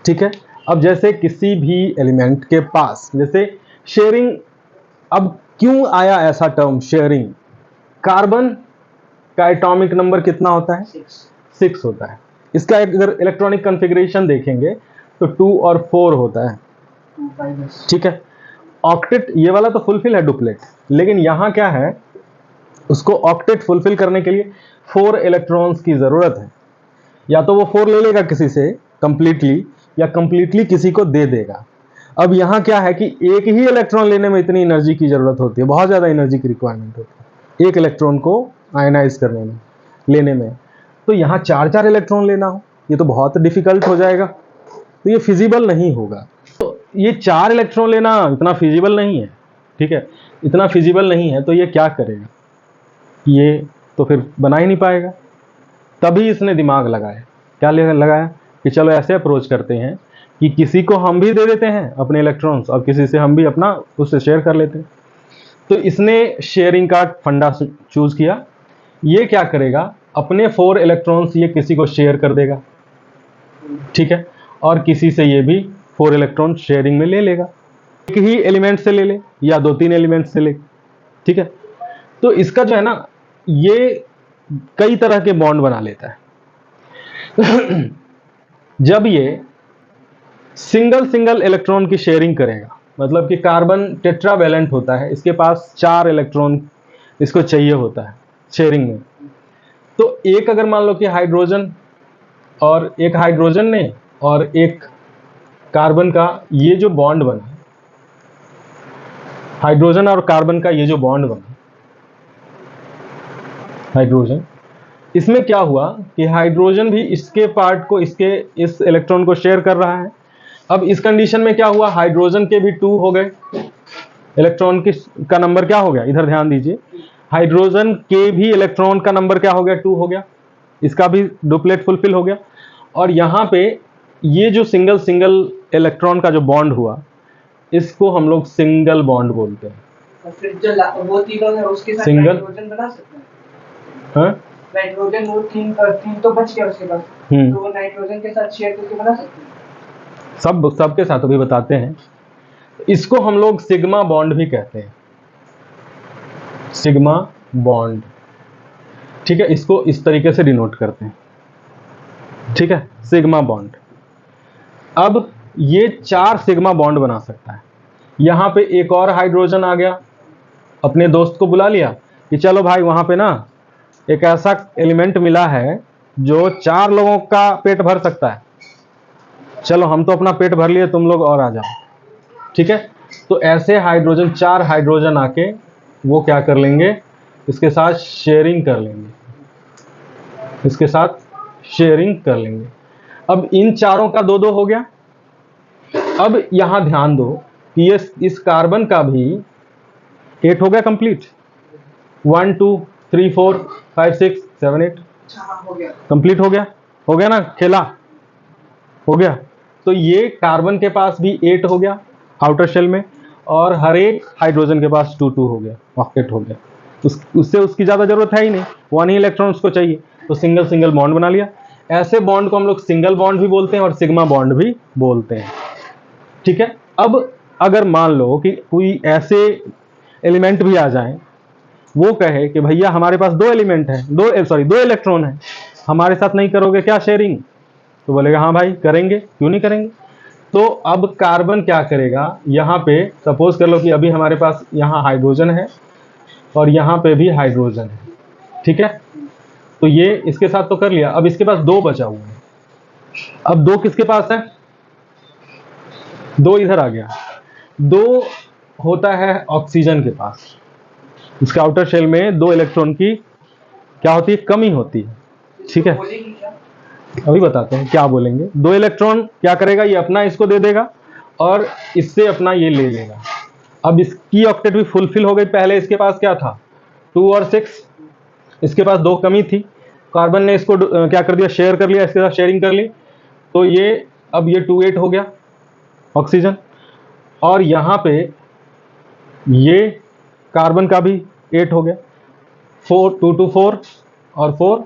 ठीक है, अब जैसे किसी भी एलिमेंट के पास, जैसे शेयरिंग, अब क्यों आया ऐसा टर्म शेयरिंग? कार्बन का एटॉमिक नंबर कितना होता है? 6 होता है। इसका अगर इलेक्ट्रॉनिक कॉन्फ़िगरेशन देखेंगे तो 2 और 4 होता है, 2 5 बस। ठीक है। ऑक्टेट ये वाला तो फुलफिल है डुप्लेट, लेकिन यहाँ क्या है, उसको ऑक्टेट फुलफिल करने के लिए 4 इलेक्ट्रॉन्स की जरूरत है। या तो वो 4 ले लेगा किसी से कंप्लीटली, या कंप्लीटली किसी को दे देगा। अब यहाँ क्या है कि एक ही इलेक्ट्रॉन लेने में इतनी एनर्जी की जरूरत होती है, बहुत ज्यादा एनर्जी की रिक्वायरमेंट होती है एक इलेक्ट्रॉन को आयनाइज करने में, लेने में। तो यहाँ 4 इलेक्ट्रॉन लेना हो, ये तो बहुत डिफिकल्ट हो जाएगा, तो ये फिजिबल नहीं होगा। तो ये 4 इलेक्ट्रॉन लेना इतना फिजिबल नहीं है, ठीक है, इतना फिजिबल नहीं है। तो ये क्या करेगा, ये तो फिर बना ही नहीं पाएगा। तभी इसने दिमाग लगाया, क्या लगाया कि चलो ऐसे अप्रोच करते हैं कि किसी को हम भी दे देते हैं अपने इलेक्ट्रॉन्स, और किसी से हम भी अपना उससे शेयर कर लेते हैं। तो इसने शेयरिंग का फंडा चूज किया। ये क्या करेगा, अपने 4 इलेक्ट्रॉन्स ये किसी को शेयर कर देगा, ठीक है, और किसी से ये भी 4 इलेक्ट्रॉन शेयरिंग में ले लेगा। एक ही एलिमेंट से ले ले या 2-3 एलिमेंट से ले, ठीक है। तो इसका जो है ना, ये कई तरह के बॉन्ड बना लेता है। जब ये सिंगल सिंगल इलेक्ट्रॉन की शेयरिंग करेगा, मतलब कि कार्बन टेट्रावैलेंट होता है, इसके पास 4 इलेक्ट्रॉन इसको चाहिए होता है शेयरिंग में। तो एक अगर मान लो कि हाइड्रोजन और एक हाइड्रोजन ने और एक कार्बन का ये जो बॉन्ड बना, हाइड्रोजन और कार्बन का ये जो बॉन्ड बना, हाइड्रोजन, इसमें क्या हुआ कि हाइड्रोजन भी इसके पार्ट को, इसके इस इलेक्ट्रॉन को शेयर कर रहा है। अब इस कंडीशन में क्या हुआ, हाइड्रोजन के भी 2 हो गए, इलेक्ट्रॉन का नंबर क्या हो गया, इधर ध्यान दीजिए, हाइड्रोजन के भी इलेक्ट्रॉन का नंबर क्या हो गया, 2 हो गया, इसका भी डुप्लेट फुलफिल हो गया। और यहाँ पे ये जो सिंगल सिंगल इलेक्ट्रॉन का जो बॉन्ड हुआ, इसको हम लोग सिंगल बॉन्ड बोलते हैं। और फिर जो वो तीनों है उसके साथ Single? नाइट्रोजन बना सकते हैं। हाँ, नाइट्रोजन वो तीन तो बच गया उसके पास, तो वो नाइट्रोजन के साथ शेयर करके बना सकते हैं। सबके साथ अभी बताते हैं। इसको हम लोग सिग्मा बॉन्ड भी कहते हैं, सिग्मा बॉन्ड, ठीक है। इसको इस तरीके से डिनोट करते हैं, ठीक है, सिग्मा बॉन्ड। अब ये 4 सिग्मा बॉन्ड बना सकता है। यहां पे एक और हाइड्रोजन आ गया, अपने दोस्त को बुला लिया कि चलो भाई वहां पे ना एक ऐसा एलिमेंट मिला है जो 4 लोगों का पेट भर सकता है, चलो हम तो अपना पेट भर लिए, तुम लोग और आ जाओ, ठीक है। तो ऐसे हाइड्रोजन, 4 हाइड्रोजन आके वो क्या कर लेंगे, इसके साथ शेयरिंग कर लेंगे, इसके साथ शेयरिंग कर लेंगे। अब इन चारों का 2-2 हो गया। अब यहां ध्यान दो कि ये इस कार्बन का भी 8 हो गया कंप्लीट, 1 2 3 4 5 6 7 8 अच्छा हाँ हो गया। कंप्लीट हो गया ना, खेला हो गया। तो ये कार्बन के पास भी 8 हो गया आउटर शेल में, और हर एक हाइड्रोजन के पास 2-2 हो गया, ऑक्टेट हो गया। उससे उसकी ज्यादा जरूरत है ही नहीं, 1 ही इलेक्ट्रॉन उसको चाहिए, तो सिंगल सिंगल बॉन्ड बना लिया। ऐसे बॉन्ड को हम लोग सिंगल बॉन्ड भी बोलते हैं और सिग्मा बॉन्ड भी बोलते हैं, ठीक है। अब अगर मान लो कि कोई ऐसे एलिमेंट भी आ जाए, वो कहे कि भैया हमारे पास 2 एलिमेंट है, 2 इलेक्ट्रॉन है, हमारे साथ नहीं करोगे क्या शेयरिंग, तो बोलेगा हाँ भाई करेंगे, क्यों नहीं करेंगे। तो अब कार्बन क्या करेगा, यहाँ पे सपोज कर लो कि अभी हमारे पास यहाँ हाइड्रोजन है और यहाँ पे भी हाइड्रोजन है, ठीक है। तो ये इसके साथ तो कर लिया, अब इसके पास 2 बचा हुआ है। अब 2 किसके पास है, 2 इधर आ गया, 2 होता है ऑक्सीजन के पास। इसके आउटर शेल में 2 इलेक्ट्रॉन की क्या होती है, कमी होती है, ठीक है। बोलेगी क्या? अभी बताते हैं क्या बोलेंगे। 2 इलेक्ट्रॉन क्या करेगा, ये अपना इसको दे देगा और इससे अपना ये ले लेगा। अब इसकी ऑक्टेट भी फुलफिल हो गई। पहले इसके पास क्या था, 2 और 6, इसके पास 2 कमी थी, कार्बन ने इसको क्या कर दिया, शेयर कर लिया, इसके साथ शेयरिंग कर ली, तो ये अब ये 2 8 हो गया ऑक्सीजन। और यहाँ पे ये कार्बन का भी 8 हो गया, 4 2 2 4 और 4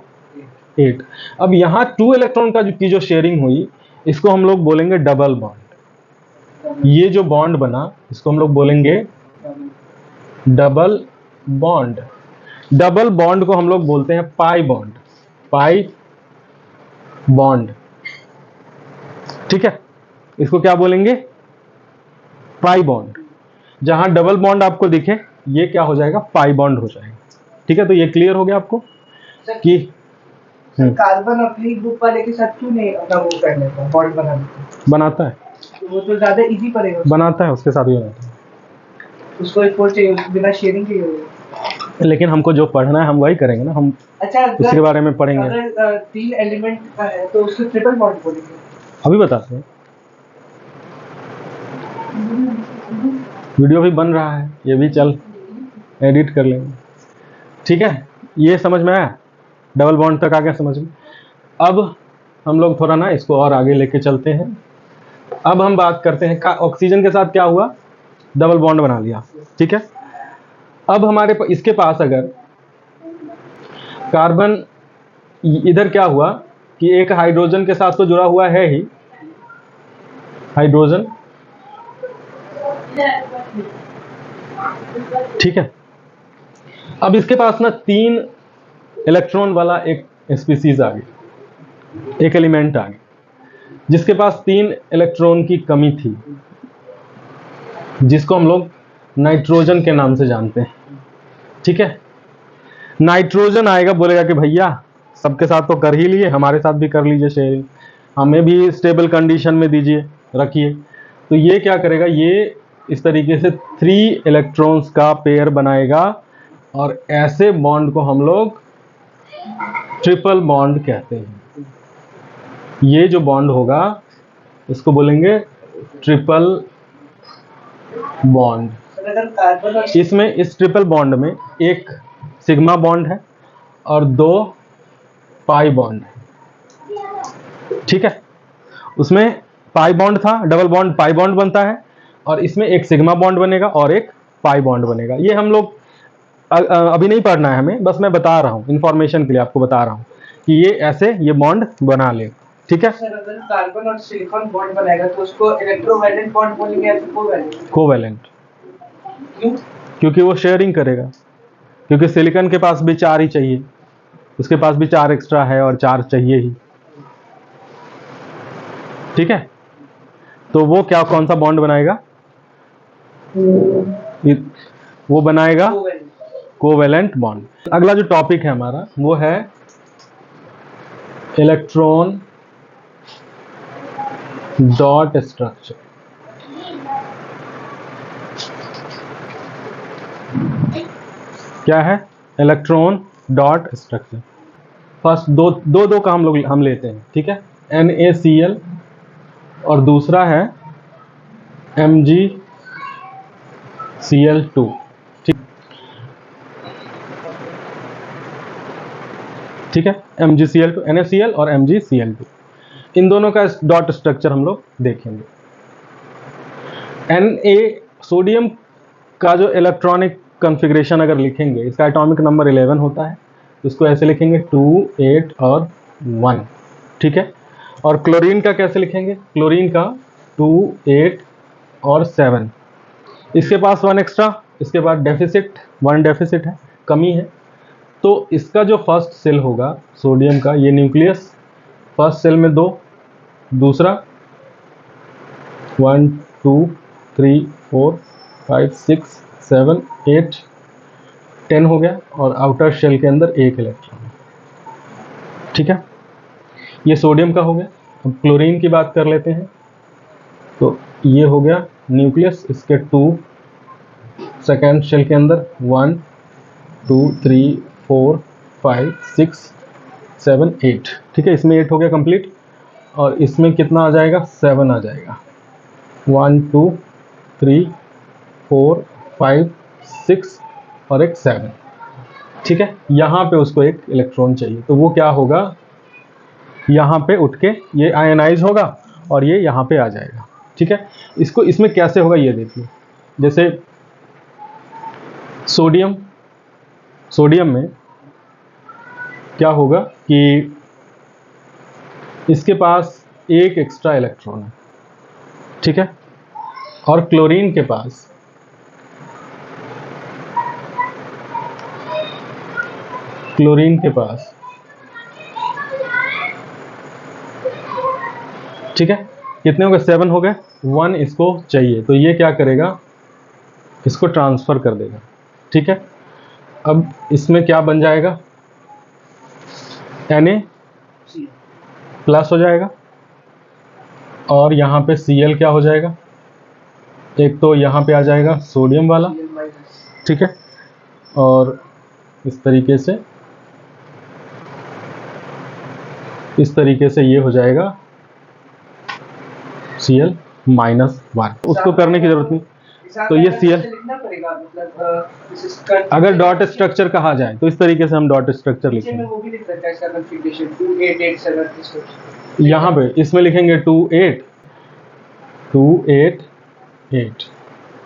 8। अब यहाँ 2 इलेक्ट्रॉन का की जो शेयरिंग हुई, इसको हम लोग बोलेंगे डबल बॉन्ड। ये जो बॉन्ड बना इसको हम लोग बोलेंगे डबल बॉन्ड। डबल बॉन्ड को हम लोग बोलते हैं पाई बॉन्ड, पाई बॉन्ड, ठीक है। इसको क्या बोलेंगे? Pi bond. जहां डबल बॉन्ड आपको दिखे ये क्या हो जाएगा? पाई बॉन्ड हो जाएगा। ठीक है, तो ये क्लियर हो गया आपको सर कि कार्बन अपनी ग्रुप वाले के साथ क्यों नहीं अपना वो कर लेता बॉन्ड बना लेता? बनाता है, तो वो तो ज्यादा इजी पड़ेगा उसको। बनाता है, उसके साथ भी बनाता उसको एक और चाहिए, उसको बिना शेयरिंग के ही होगा। है। लेकिन हमको जो पढ़ना है हम वही करेंगे ना, हम अच्छा, उसके बारे में पढ़ेंगे। अगर 3 एलिमेंट का है तो उसको ट्रिपल बॉन्ड बोलेंगे। अभी बताते हैं, वीडियो भी बन रहा है, ये भी चल एडिट कर लेंगे। ठीक है, ये समझ में आया? डबल बॉन्ड तक आ गया समझ में? अब हम लोग थोड़ा ना इसको और आगे लेके चलते हैं। अब हम बात करते हैं ऑक्सीजन के साथ क्या हुआ? डबल बॉन्ड बना लिया। ठीक है, अब हमारे इसके पास अगर कार्बन, इधर क्या हुआ कि एक हाइड्रोजन के साथ तो जुड़ा हुआ है ही, हाइड्रोजन। ठीक है, अब इसके पास ना 3 इलेक्ट्रॉन वाला एक स्पीसीज आ गई, एक एलिमेंट आ गई जिसके पास 3 इलेक्ट्रॉन की कमी थी, जिसको हम लोग नाइट्रोजन के नाम से जानते हैं। ठीक है, नाइट्रोजन आएगा, बोलेगा कि भैया सबके साथ तो कर ही लिए, हमारे साथ भी कर लीजिए शेयरिंग, हमें भी स्टेबल कंडीशन में दीजिए, रखिए। तो ये क्या करेगा? ये इस तरीके से 3 इलेक्ट्रॉन्स का पेयर बनाएगा और ऐसे बॉन्ड को हम लोग ट्रिपल बॉन्ड कहते हैं। ये जो बॉन्ड होगा इसको बोलेंगे ट्रिपल बॉन्ड। अगर कार्बन और इसमें, इस ट्रिपल बॉन्ड में एक सिग्मा बॉन्ड है और 2 पाई बॉन्ड है। ठीक है, उसमें पाई बॉन्ड था, डबल बॉन्ड पाई बॉन्ड बनता है, और इसमें एक सिग्मा बॉन्ड बनेगा और एक पाई बॉन्ड बनेगा। ये हम लोग अभी नहीं पढ़ना है हमें, बस मैं बता रहा हूँ इंफॉर्मेशन के लिए, आपको बता रहा हूँ कि ये ऐसे ये बॉन्ड बना ले। ठीक है, सर अगर कार्बन और सिलिकॉन बॉन्ड बनाएगा तो उसको इलेक्ट्रोवैलेंट बॉन्ड बोलेंगे या फिर कोवैलेंट? कोवैलेंट। क्यों? क्योंकि वो शेयरिंग करेगा, क्योंकि सिलिकॉन के पास भी 4 ही चाहिए, उसके पास भी 4 एक्स्ट्रा है और 4 चाहिए ही। ठीक है, तो वो क्या, कौन सा बॉन्ड बनाएगा? वो बनाएगा कोवैलेंट। Covalent bond. अगला जो टॉपिक है हमारा वो है इलेक्ट्रॉन डॉट स्ट्रक्चर। क्या है? Electron dot structure. फर्स्ट दो का हम लेते हैं। ठीक है, NaCl और दूसरा है MgCl2। ठीक है, MgCl2, NaCl और MgCl2, इन दोनों का डॉट स्ट्रक्चर हम लोग देखेंगे। Na सोडियम का जो इलेक्ट्रॉनिक कॉन्फ़िगरेशन अगर लिखेंगे, इसका एटॉमिक नंबर 11 होता है, तो इसको ऐसे लिखेंगे 2, 8 और 1। ठीक है, और क्लोरीन का कैसे लिखेंगे? क्लोरीन का 2, 8 और 7। इसके पास 1 एक्स्ट्रा, इसके बाद डेफिसिट, 1 डेफिसिट है, कमी है। तो इसका जो फर्स्ट सेल होगा सोडियम का, ये न्यूक्लियस, फर्स्ट सेल में 2, दूसरा 1, 2, 3, 4, 5, 6, 7, 8, 10 हो गया, और आउटर शेल के अंदर 1 इलेक्ट्रॉन। ठीक है, ये सोडियम का हो गया। अब क्लोरीन की बात कर लेते हैं, तो ये हो गया न्यूक्लियस, इसके 2, सेकेंड शेल के अंदर 1, 2, 3, 4, 5, 6, 7, 8। ठीक है, इसमें 8 हो गया कंप्लीट, और इसमें कितना आ जाएगा? 7 आ जाएगा। 1, 2, 3, 4, 5, 6 और एक 7। ठीक है, यहाँ पे उसको एक इलेक्ट्रॉन चाहिए, तो वो क्या होगा? यहाँ पे उठ के ये आयनाइज होगा और ये यहाँ पे आ जाएगा। ठीक है, इसको इसमें कैसे होगा ये देखिए। जैसे सोडियम में क्या होगा कि इसके पास 1 एक्स्ट्रा इलेक्ट्रॉन है। ठीक है, और क्लोरीन के पास ठीक है, कितने हो गए? 7 हो गए। 1 इसको चाहिए, तो ये क्या करेगा? इसको ट्रांसफर कर देगा। ठीक है, अब इसमें क्या बन जाएगा? Na सी प्लस हो जाएगा, और यहाँ पे Cl क्या हो जाएगा? एक तो यहाँ पे आ जाएगा सोडियम वाला, Cl माइनस। ठीक है, और इस तरीके से ये हो जाएगा Cl माइनस 1। उसको करने की जरूरत नहीं। तो ये Cl, लिखना पड़ेगा मतलब this is cut। अगर डॉट स्ट्रक्चर कहा जाए तो इस तरीके से हम डॉट स्ट्रक्चर नीचे में लिखेंगे। वो भी लिख सकता है इसका कॉन्फ़िगरेशन 2887 इसको। यहाँ पे इसमें लिखेंगे 288।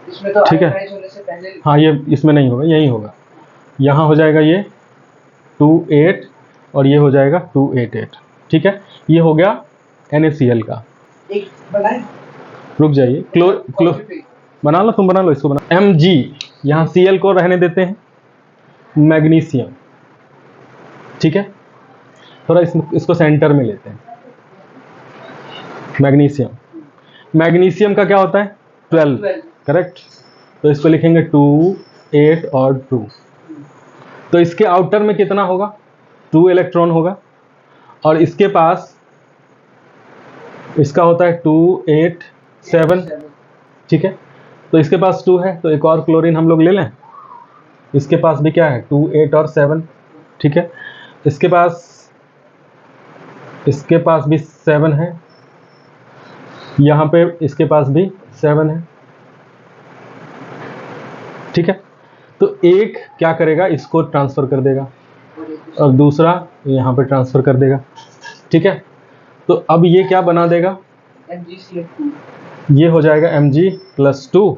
इसमें तो ठीक है, आयोनाइज होने से पहले हाँ ये इसमें नहीं होगा, यही होगा। यहाँ हो जाएगा ये 28 और ये हो जाएगा 288। ठीक है, ये हो गया NaCl का। एक बनाए रुक जाइए, क्लो बना लो, तुम बना लो, इसको बना। Mg, यहाँ Cl को रहने देते हैं, मैग्नीशियम। ठीक है, थोड़ा इसको सेंटर में लेते हैं। मैग्नीशियम का क्या होता है? 12, करेक्ट। तो इसको लिखेंगे 2, 8 और 2। तो इसके आउटर में कितना होगा? 2 इलेक्ट्रॉन होगा, और इसके पास इसका होता है 2, 8, 7। ठीक है, तो इसके पास 2 है, तो एक और क्लोरीन हम लोग ले लें। इसके पास भी क्या है? 2, 8 और 7। ठीक है, इसके पास भी 7 है, यहाँ पे इसके पास भी 7 है। ठीक है, तो एक क्या करेगा? इसको ट्रांसफर कर देगा, और दूसरा यहाँ पे ट्रांसफर कर देगा। ठीक है, तो अब ये क्या बना देगा? MgCl2। ये हो जाएगा Mg+2,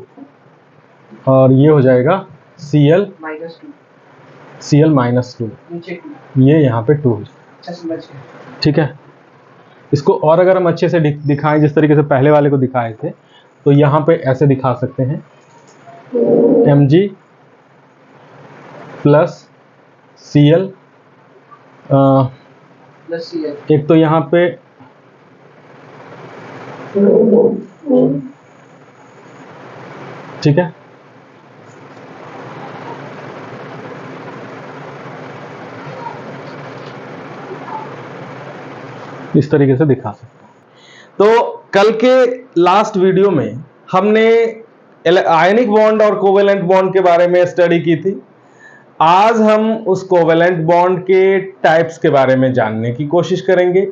और ये हो जाएगा Cl -2 नीचे 2। ये यहाँ पे 2। अच्छा समझ गया। ठीक है, इसको और अगर हम अच्छे से दिखाएं, जिस तरीके से पहले वाले को दिखाए थे, तो यहाँ पे ऐसे दिखा सकते हैं, Mg plus Cl, plus Cl। एक तो यहाँ पे ठीक है, इस तरीके से दिखा सकते हैं। तो कल के लास्ट वीडियो में हमने आयनिक बॉन्ड और कोवेलेंट बॉन्ड के बारे में स्टडी की थी। आज हम उस कोवेलेंट बॉन्ड के टाइप्स के बारे में जानने की कोशिश करेंगे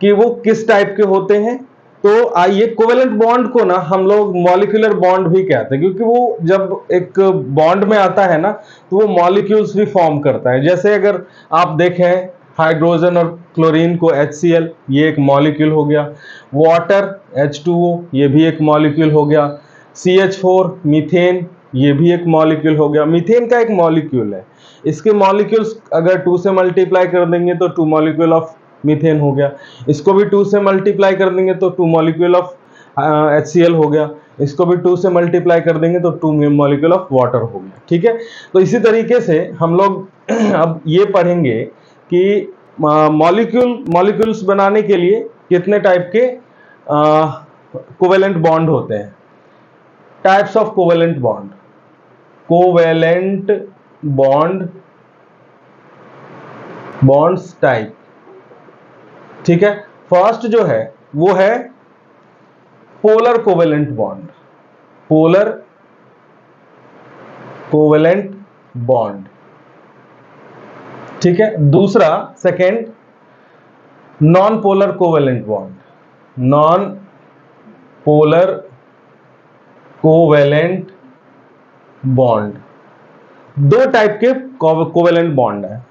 कि वो किस टाइप के होते हैं। तो आइए, कोवेलेंट बॉन्ड को ना हम लोग मॉलिक्यूलर बॉन्ड भी कहते हैं, क्योंकि वो जब एक बॉन्ड में आता है ना, तो वो मॉलिक्यूल्स भी फॉर्म करता है। जैसे अगर आप देखें, हाइड्रोजन और क्लोरीन को HCl, ये एक मॉलिक्यूल हो गया। वाटर H2O, ये भी एक मॉलिक्यूल हो गया। CH4 मीथेन, ये भी एक मॉलिक्यूल हो गया। मीथेन का एक मॉलिक्यूल है, इसके मॉलिक्यूल्स अगर 2 से मल्टीप्लाई कर देंगे तो 2 मॉलिक्यूल ऑफ मीथेन हो गया। इसको भी 2 से मल्टीप्लाई कर देंगे तो 2 मॉलिक्यूल ऑफ HCl हो गया। इसको भी 2 से मल्टीप्लाई कर देंगे तो 2 मॉलिक्यूल ऑफ वाटर हो गया। ठीक है, तो इसी तरीके से हम लोग अब ये पढ़ेंगे कि मॉलिक्यूल्स बनाने के लिए कितने टाइप के कोवेलेंट बॉन्ड होते हैं। Types of covalent bond. Covalent bonds type. ठीक है, फर्स्ट जो है वो है polar covalent bond. Polar covalent bond, ठीक है। दूसरा, second, non polar covalent bond. Non polar covalent bond, दो टाइप के कोवेलेंट बॉन्ड है।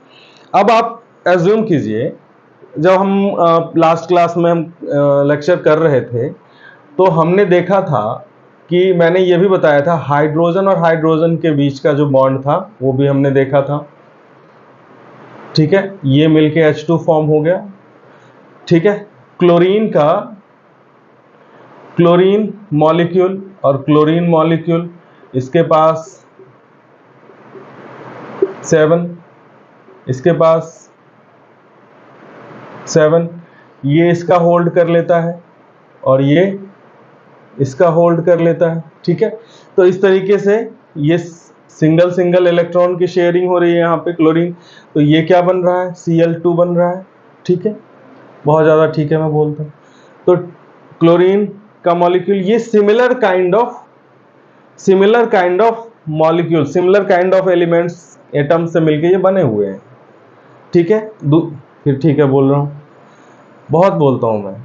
अब आप एज्यूम कीजिए, जब हम लास्ट क्लास में हम लेक्चर कर रहे थे, तो हमने देखा था कि मैंने ये भी बताया था, हाइड्रोजन और हाइड्रोजन के बीच का जो बॉन्ड था वो भी हमने देखा था। ठीक है, ये मिलके H2 फॉर्म हो गया। ठीक है, क्लोरीन का क्लोरीन मॉलिक्यूल और क्लोरीन मॉलिक्यूल, इसके पास 7, इसके पास 7, ये इसका होल्ड कर लेता है और ये इसका होल्ड कर लेता है। ठीक है, तो इस तरीके से ये सिंगल सिंगल इलेक्ट्रॉन की शेयरिंग हो रही है यहाँ पे क्लोरीन, तो ये क्या बन रहा है, Cl2 बन रहा है। ठीक है, बहुत ज़्यादा ठीक है मैं बोलता हूँ। तो क्लोरीन का मॉलिक्यूल ये similar kind of molecule, similar kind of elements atom से मिलके ये बने हुए हैं। ठीक है, फिर ठीक है बोल रहा हूँ, बहुत बोलता हूँ मैं।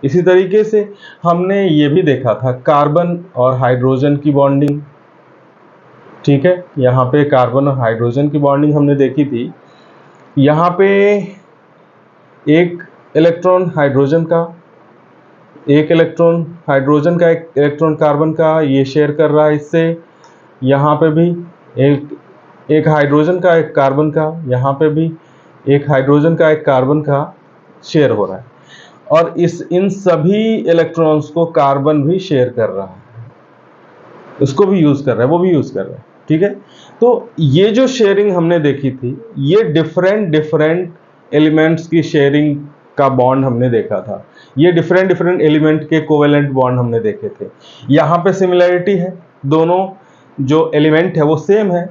इसी तरीके से हमने ये भी देखा था कार्बन और हाइड्रोजन की बॉन्डिंग। ठीक है, यहाँ पे कार्बन और हाइड्रोजन की बॉन्डिंग हमने देखी थी। यहाँ पे एक इलेक्ट्रॉन हाइड्रोजन का, एक इलेक्ट्रॉन कार्बन का ये शेयर कर रहा है इससे। यहाँ पे भी एक हाइड्रोजन का एक कार्बन का, यहाँ पे भी एक हाइड्रोजन का एक कार्बन का शेयर हो रहा है, और इन सभी इलेक्ट्रॉन्स को कार्बन भी शेयर कर रहा है, उसको भी यूज कर रहा है, वो भी यूज कर रहा है। ठीक है, तो ये जो शेयरिंग हमने देखी थी, ये डिफरेंट एलिमेंट्स की शेयरिंग का बॉन्ड हमने देखा था। ये डिफरेंट एलिमेंट के कोवेलेंट बॉन्ड हमने देखे थे। यहाँ पे सिमिलैरिटी है, दोनों जो एलिमेंट है वो सेम है,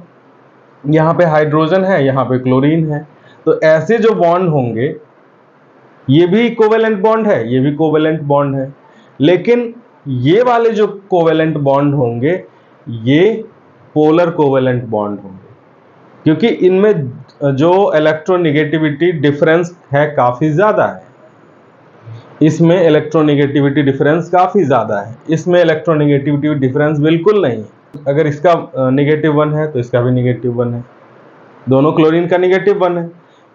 यहाँ पे हाइड्रोजन है, यहाँ पे क्लोरीन है। तो ऐसे जो बॉन्ड होंगे, ये भी कोवेलेंट बॉन्ड है, ये भी कोवेलेंट बॉन्ड है, लेकिन ये वाले जो कोवेलेंट बॉन्ड होंगे ये पोलर कोवेलेंट बॉन्ड होंगे, क्योंकि इनमें जो इलेक्ट्रोनेगेटिविटी डिफरेंस है काफी ज्यादा है। इसमें इलेक्ट्रोनेगेटिविटी डिफरेंस काफी ज्यादा है, इसमें इलेक्ट्रोनेगेटिविटी डिफरेंस बिल्कुल नहीं है। अगर इसका -1 है तो इसका भी -1 है, दोनों क्लोरीन का -1 है।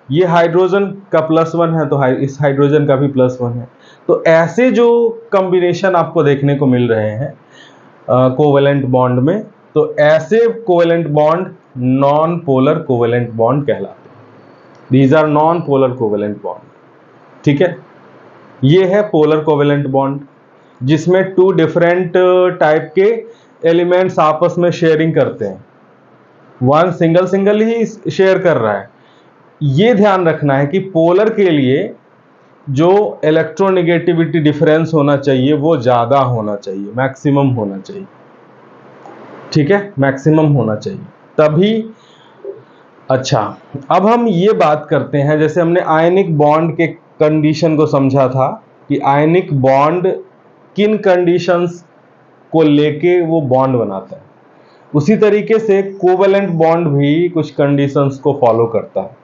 ये हाइड्रोजन का +1 है तो इस हाइड्रोजन का भी +1 है। तो ऐसे जो कॉम्बिनेशन आपको देखने को मिल रहे हैं कोवेलेंट बॉन्ड में, तो ऐसे covalent bond non polar covalent bond कहलाते हैं। These are non polar covalent bond. ठीक है, ये है पोलर कोवेलेंट बॉन्ड, जिसमें 2 डिफरेंट टाइप के एलिमेंट्स आपस में शेयरिंग करते हैं। वन सिंगल ही शेयर कर रहा है। ये ध्यान रखना है कि पोलर के लिए जो इलेक्ट्रोनेगेटिविटी डिफरेंस होना चाहिए वो ज्यादा होना चाहिए, मैक्सिमम होना चाहिए। ठीक है, मैक्सिमम होना चाहिए तभी। अच्छा, अब हम ये बात करते हैं, जैसे हमने आयनिक बॉन्ड के कंडीशन को समझा था कि आयनिक बॉन्ड किन कंडीशंस को लेके वो बॉन्ड बनाता है, उसी तरीके से कोवेलेंट बॉन्ड भी कुछ कंडीशंस को फॉलो करता है।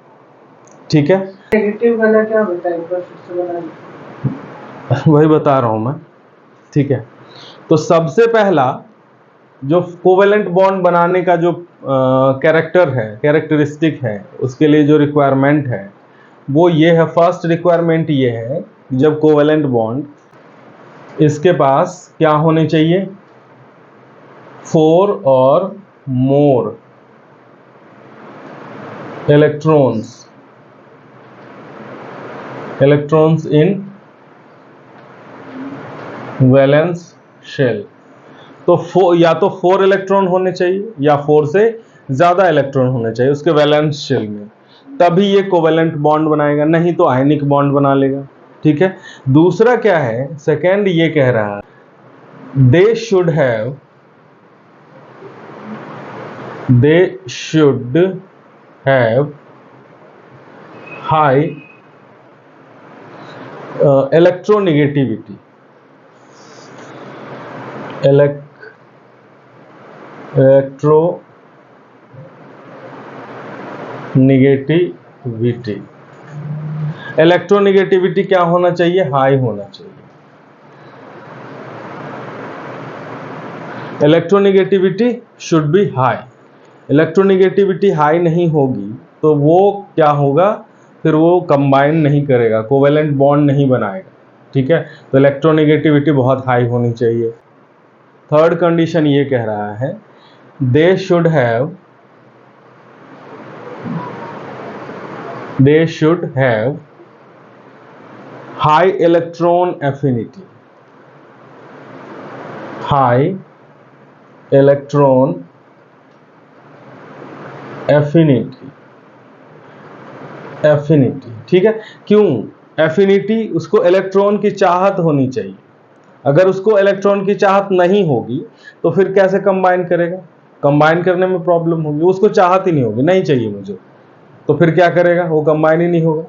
ठीक है, नेगेटिव वाला क्या होता है, एक बार फिर से बता दीजिए। वही बता रहा हूं मैं। ठीक है, तो सबसे पहला जो कोवेलेंट बॉन्ड बनाने का जो कैरेक्टरिस्टिक है, उसके लिए जो रिक्वायरमेंट है वो ये है। फर्स्ट रिक्वायरमेंट ये है, जब कोवेलेंट बॉन्ड इसके पास क्या होने चाहिए, 4 और more electrons in valence shell. तो या तो 4 इलेक्ट्रॉन होने चाहिए या 4 से ज्यादा इलेक्ट्रॉन होने चाहिए उसके वैलेंस शेल में, तभी ये कोवेलेंट बॉन्ड बनाएगा, नहीं तो आयनिक बॉन्ड बना लेगा। ठीक है, दूसरा क्या है, सेकेंड ये कह रहा है दे should have high electronegativity electronegativity क्या होना चाहिए, हाई होना चाहिए। Electronegativity should be high. Electronegativity high नहीं होगी तो वो क्या होगा, फिर वो कंबाइन नहीं करेगा, कोवेलेंट बॉन्ड नहीं बनाएगा। ठीक है, तो इलेक्ट्रोनेगेटिविटी बहुत हाई होनी चाहिए। थर्ड कंडीशन ये कह रहा है दे should have high electron affinity. High electron affinity. ठीक है, क्यों एफिनिटी, उसको इलेक्ट्रॉन की चाहत होनी चाहिए। अगर उसको इलेक्ट्रॉन की चाहत नहीं होगी तो फिर कैसे कंबाइन करेगा, कंबाइन करने में प्रॉब्लम होगी, उसको चाहत ही नहीं होगी, नहीं चाहिए मुझे, तो फिर क्या करेगा, वो कंबाइन ही नहीं होगा।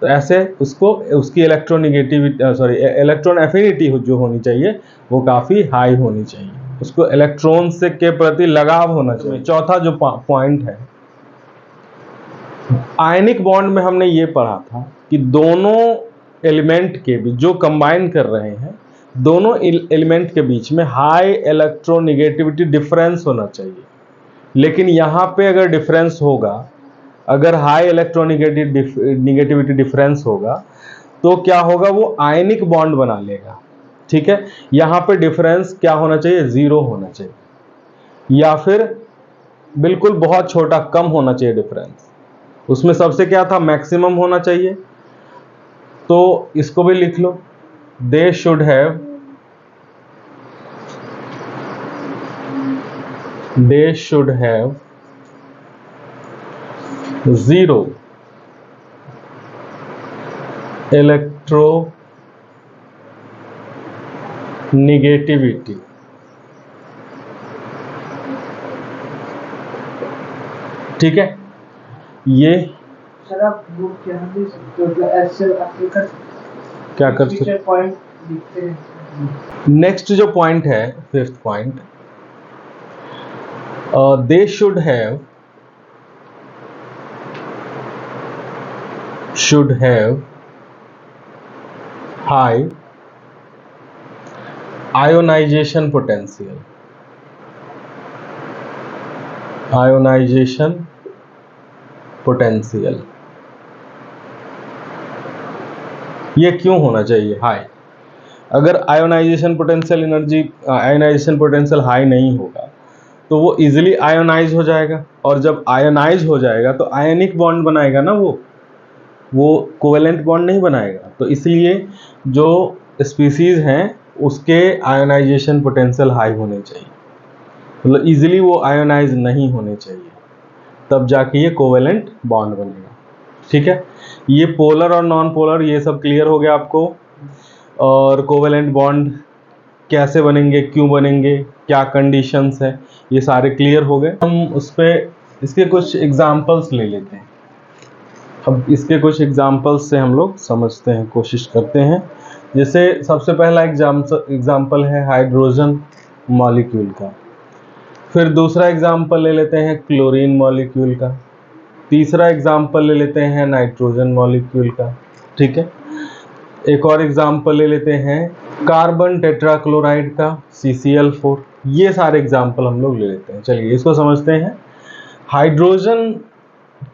तो ऐसे उसको उसकी इलेक्ट्रोनिगेटिविटी सॉरी इलेक्ट्रॉन एफिनिटी जो होनी चाहिए वो काफ़ी हाई होनी चाहिए, उसको इलेक्ट्रॉन से के प्रति लगाव होना चाहिए। चौथा जो पॉइंट है, आयनिक बॉन्ड में हमने ये पढ़ा था कि दोनों एलिमेंट के बीच जो कंबाइन कर रहे हैं, दोनों एलिमेंट के बीच में हाई इलेक्ट्रोनिगेटिविटी डिफरेंस होना चाहिए। लेकिन यहाँ पे अगर डिफरेंस होगा, अगर हाई इलेक्ट्रोनिगेटिविटी डिफरेंस होगा तो क्या होगा, वो आयनिक बॉन्ड बना लेगा। ठीक है, यहाँ पे डिफरेंस क्या होना चाहिए, 0 होना चाहिए, या फिर बिल्कुल बहुत छोटा कम होना चाहिए डिफरेंस। उसमें सबसे क्या था, मैक्सिमम होना चाहिए। तो इसको भी लिख लो, they should have zero electronegativity। ठीक है, ये सर आप वो क्या दे सकते हो, मतलब ऐसे आपके कर क्या कर सकते, पॉइंट लिखते हैं। नेक्स्ट जो पॉइंट है, fifth point, they should have high ionization potential. Ionization potential ये क्यों होना चाहिए हाई? अगर आयोनाइजेशन पोटेंशियल हाई नहीं होगा तो वो इजीली आयोनाइज हो जाएगा, और जब आयोनाइज हो जाएगा तो आयनिक बॉन्ड बनाएगा ना, वो कोवेलेंट बॉन्ड नहीं बनाएगा। तो इसलिए जो स्पीसीज हैं उसके आयोनाइजेशन पोटेंशियल हाई होने चाहिए, मतलब इजीली वो आयोनाइज नहीं होने चाहिए, तब जाके ये कोवेलेंट बॉन्ड बनेगा। ठीक है, ये पोलर और नॉन पोलर ये सब क्लियर हो गया आपको, और कोवेलेंट बॉन्ड कैसे बनेंगे, क्यों बनेंगे, क्या कंडीशंस है, ये सारे क्लियर हो गए। हम उस पर इसके कुछ एग्जाम्पल्स ले लेते हैं। अब इसके कुछ एग्जाम्पल्स से हम लोग समझते हैं, कोशिश करते हैं। जैसे सबसे पहला एग्जाम्पल है हाइड्रोजन मॉलिक्यूल का, फिर दूसरा एग्जाम्पल ले लेते हैं क्लोरीन मॉलिक्यूल का, तीसरा एग्जाम्पल ले लेते हैं नाइट्रोजन मॉलिक्यूल का। ठीक है, एक और एग्जाम्पल ले लेते हैं कार्बन टेट्राक्लोराइड का, CCl4। ये सारे एग्जाम्पल हम लोग ले लेते हैं। चलिए इसको समझते हैं। हाइड्रोजन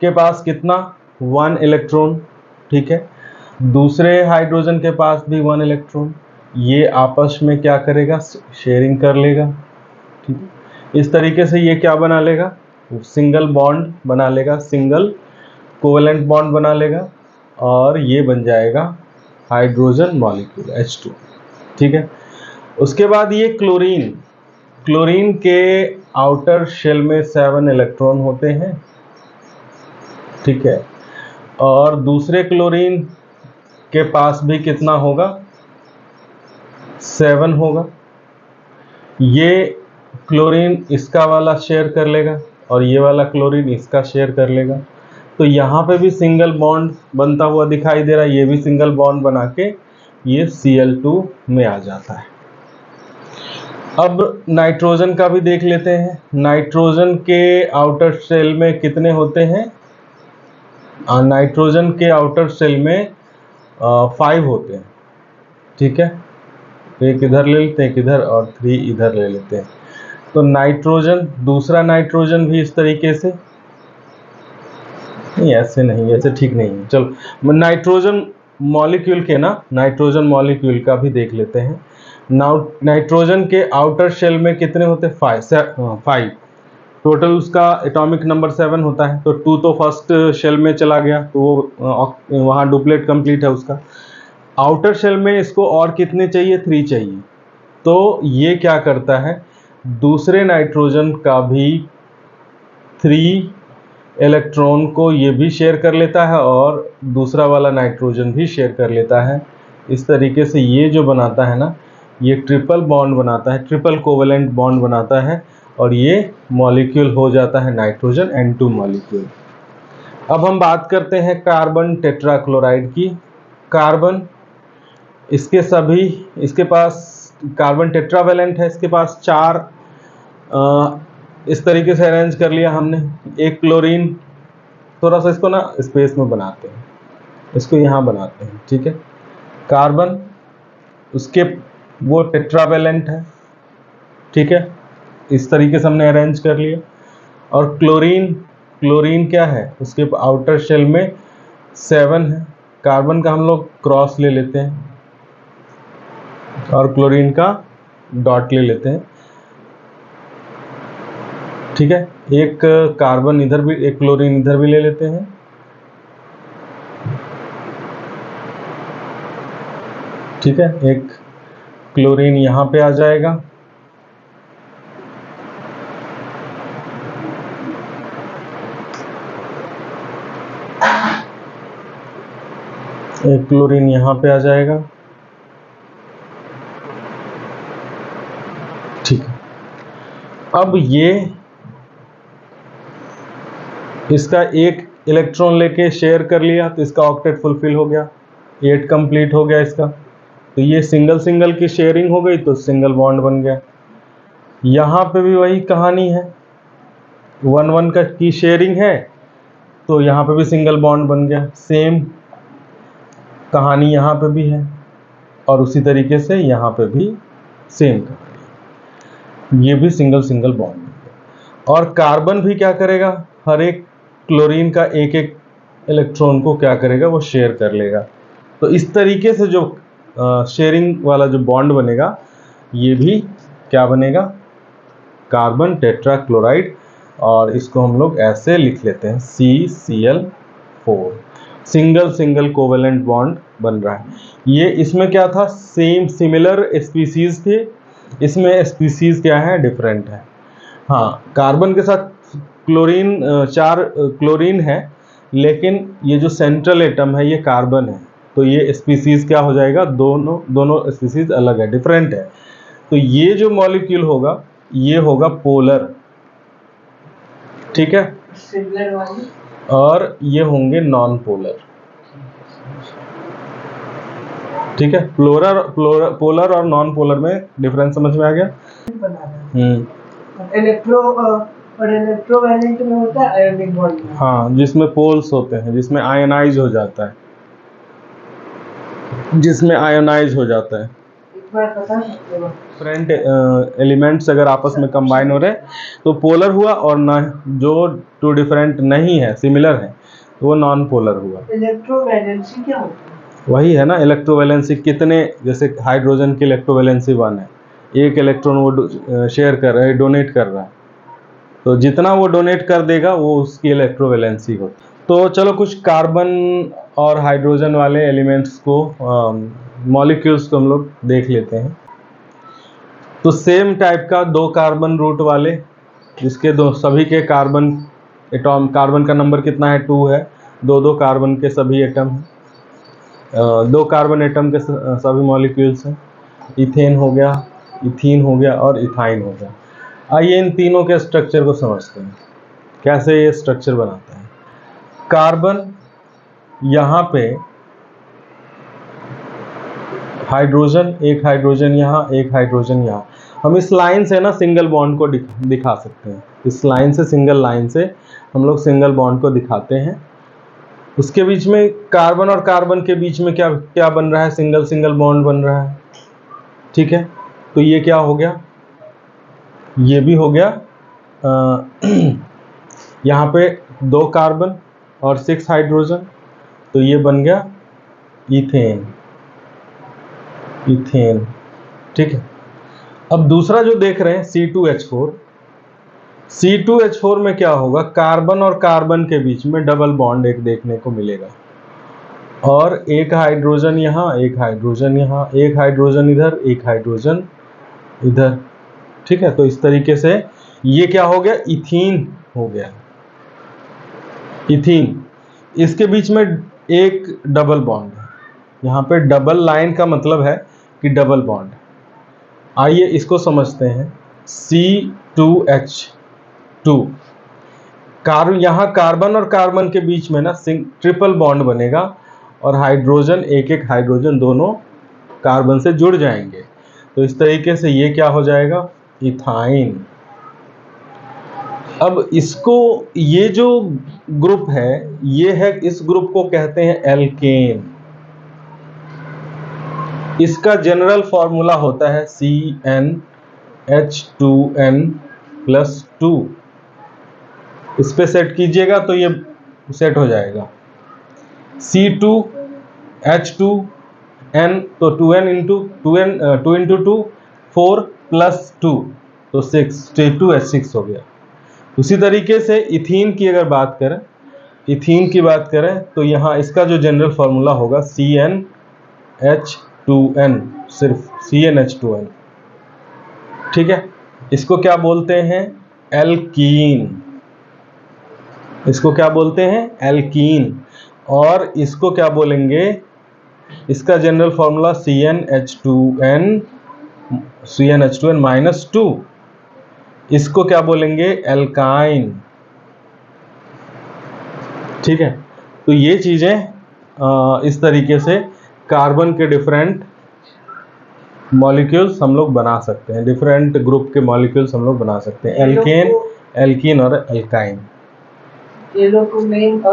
के पास कितना, 1 इलेक्ट्रॉन। ठीक है, दूसरे हाइड्रोजन के पास भी 1 इलेक्ट्रॉन, ये आपस में क्या करेगा, शेयरिंग कर लेगा। ठीक है, इस तरीके से ये क्या बना लेगा, सिंगल बॉन्ड बना लेगा, सिंगल कोवेलेंट बॉन्ड बना लेगा, और ये बन जाएगा हाइड्रोजन मॉलिक्यूल H2। ठीक है, उसके बाद ये क्लोरीन के आउटर शेल में 7 इलेक्ट्रॉन होते हैं। ठीक है, और दूसरे क्लोरीन के पास भी कितना होगा, 7 होगा। ये क्लोरीन इसका वाला शेयर कर लेगा और ये वाला क्लोरीन इसका शेयर कर लेगा। तो यहाँ पे भी सिंगल बॉन्ड बनता हुआ दिखाई दे रहा है, ये भी सिंगल बॉन्ड बना के ये Cl2 में आ जाता है। अब नाइट्रोजन का भी देख लेते हैं। नाइट्रोजन के आउटर शेल में कितने होते हैं, नाइट्रोजन के आउटर शेल में 5 होते हैं। ठीक है, एक इधर ले लेते हैं, एक इधर, और 3 इधर ले लेते हैं। तो नाइट्रोजन, दूसरा नाइट्रोजन भी इस तरीके से, नहीं ऐसे नहीं, ऐसे ठीक नहीं है। चलो नाइट्रोजन मॉलिक्यूल का भी देख लेते हैं। नाइट्रोजन के आउटर शेल में कितने होते हैं, 5 टोटल, उसका एटॉमिक नंबर 7 होता है। तो 2 तो फर्स्ट शेल में चला गया, तो वो वहाँ डुप्लेट कंप्लीट है उसका। आउटर शेल में इसको और कितने चाहिए, 3 चाहिए। तो ये क्या करता है, दूसरे नाइट्रोजन का भी 3 इलेक्ट्रॉन को ये भी शेयर कर लेता है और दूसरा वाला नाइट्रोजन भी शेयर कर लेता है। इस तरीके से ये जो बनाता है ना, ये ट्रिपल बॉन्ड बनाता है, ट्रिपल कोवेलेंट बॉन्ड बनाता है और ये मॉलिक्यूल हो जाता है नाइट्रोजन N2 मॉलिक्यूल। अब हम बात करते हैं कार्बन टेट्राक्लोराइड की। कार्बन इसके पास कार्बन टेट्रावेलेंट है, इसके पास 4 इस तरीके से अरेंज कर लिया हमने। एक क्लोरीन, थोड़ा सा इसको ना स्पेस में बनाते हैं, इसको यहाँ बनाते हैं, ठीक है। कार्बन उसके वो टेट्रावेलेंट है, ठीक है, इस तरीके से हमने अरेंज कर लिया। और क्लोरीन क्या है, उसके आउटर शेल में 7 है। कार्बन का हम लोग क्रॉस ले लेते हैं और क्लोरीन का डॉट ले लेते हैं, ठीक है। एक कार्बन इधर भी, एक क्लोरीन इधर भी ले लेते हैं, ठीक है। एक क्लोरीन यहाँ पे आ जाएगा, एक क्लोरीन यहाँ पे आ जाएगा, ठीक है। अब ये इसका एक इलेक्ट्रॉन लेके शेयर कर लिया तो इसका ऑक्टेट फुलफिल हो गया, 8 कंप्लीट हो गया इसका। तो ये सिंगल सिंगल की शेयरिंग हो गई तो सिंगल बॉन्ड बन गया। यहाँ पे भी वही कहानी है, 1 1 की शेयरिंग है तो यहाँ पे भी सिंगल बॉन्ड बन गया। सेम कहानी यहाँ पे भी है और उसी तरीके से यहाँ पे भी सेम कहानी, ये भी सिंगल सिंगल बॉन्ड बन गया। और कार्बन भी क्या करेगा, हर एक क्लोरीन का एक एक इलेक्ट्रॉन को क्या करेगा, वो शेयर कर लेगा। तो इस तरीके से जो शेयरिंग वाला जो बॉन्ड बनेगा, ये भी क्या बनेगा, कार्बन टेट्राक्लोराइड। और इसको हम लोग ऐसे लिख लेते हैं CCl4, single single covalent bond बन रहा है। ये इसमें क्या था, सिमिलर स्पीसीज थे, इसमें स्पीसीज क्या है, डिफरेंट है। हाँ, कार्बन के साथ क्लोरीन 4 क्लोरीन है, लेकिन ये जो सेंट्रल एटम है ये कार्बन है, तो ये स्पीसीज क्या हो जाएगा, दोनों स्पीसीज अलग है, डिफरेंट है। तो ये जो मॉलिक्यूल होगा ये होगा पोलर, ठीक है, सिमिलर वाली, और ये होंगे नॉन पोलर, ठीक है। पोलर और नॉन पोलर में डिफरेंस समझ में आ गया। इलेक्ट्रोवैलेंट में होता है आयोनिक बॉन्ड, हाँ, जिसमें पोल्स होते हैं, जिसमें आयनाइज हो जाता है, जिसमें आयनाइज हो जाता है। डिफरेंट एलिमेंट्स अगर आपस में कंबाइन हो रहे तो पोलर हुआ, और ना जो 2 डिफरेंट नहीं है, सिमिलर है, तो वो नॉन पोलर हुआ। इलेक्ट्रोवैलेंसी क्या होता है, वही है ना, इलेक्ट्रोवैलेंसी कितने, जैसे हाइड्रोजन की इलेक्ट्रोवैलेंसी 1 है, एक इलेक्ट्रॉन वो शेयर कर रहा है, डोनेट कर रहा है, तो जितना वो डोनेट कर देगा वो उसकी इलेक्ट्रोवैलेंसी होती है। तो चलो कुछ कार्बन और हाइड्रोजन वाले एलिमेंट्स को, मॉलिक्यूल्स को हम लोग देख लेते हैं। तो सेम टाइप का 2 कार्बन रूट वाले, जिसके सभी के कार्बन का नंबर कितना है, 2 है, 2 कार्बन के सभी एटम हैं, 2 कार्बन एटम के सभी मॉलिक्यूल्स हैं। इथेन हो गया, इथीन हो गया और इथाइन हो गया। आइए इन तीनों के स्ट्रक्चर को समझते हैं, कैसे ये स्ट्रक्चर बनाता है। कार्बन यहाँ पे हाइड्रोजन, एक हाइड्रोजन यहाँ, एक हाइड्रोजन यहाँ। हम इस लाइन से ना सिंगल बॉन्ड को दिखा सकते हैं, इस लाइन से, सिंगल लाइन से हम लोग सिंगल बॉन्ड को दिखाते हैं। उसके बीच में कार्बन और कार्बन के बीच में क्या क्या बन रहा है, सिंगल सिंगल बॉन्ड बन रहा है, ठीक है। तो ये क्या हो गया, ये भी हो गया, यहाँ पे 2 कार्बन और 6 हाइड्रोजन, तो ये बन गया इथेन, इथेन, ठीक है। अब दूसरा जो देख रहे हैं C2H4, C2H4 में क्या होगा, कार्बन और कार्बन के बीच में डबल बॉन्ड एक देखने को मिलेगा, और एक हाइड्रोजन यहाँ, एक हाइड्रोजन यहाँ, एक हाइड्रोजन इधर, एक हाइड्रोजन इधर, ठीक है। तो इस तरीके से ये क्या हो गया, इथीन हो गया, इथीन। इसके बीच में एक डबल बॉन्ड है, यहाँ पे डबल लाइन का मतलब है कि डबल बॉन्ड, आइए इसको समझते हैं। C2H2 यहाँ कार्बन और कार्बन के बीच में ना ट्रिपल बॉन्ड बनेगा और हाइड्रोजन एक एक हाइड्रोजन दोनों कार्बन से जुड़ जाएंगे। तो इस तरीके से ये क्या हो जाएगा, इथाइन। अब इसको, ये जो ग्रुप है ये है, इस ग्रुप को कहते हैं एल्केन। इसका जनरल फॉर्मूला होता है CnH2n+2। इस पे सेट कीजिएगा तो ये सेट हो जाएगा। C2H2n तो 2n इंटू 2 4 प्लस 2 तो 6, 2H6 हो गया। उसी तरीके से इथीन की अगर बात करें, इथीन की बात करें तो यहाँ इसका जो जनरल फॉर्मूला होगा CnH2n, सिर्फ CnH2n। ठीक है, इसको क्या बोलते हैं, एल्कीन। इसको क्या बोलते हैं, एल्कीन। और इसको क्या बोलेंगे, इसका जनरल फॉर्मूला CnH2n-2। इसको क्या बोलेंगे, एल्काइन। ठीक है, तो ये चीजें इस तरीके से कार्बन के डिफरेंट मॉलिक्यूल्स हम लोग बना सकते हैं, डिफरेंट ग्रुप के मॉलिक्यूल्स हम लोग बना सकते हैं, एल्केन, एल्कीन और एल्काइन। ये लोग को मेन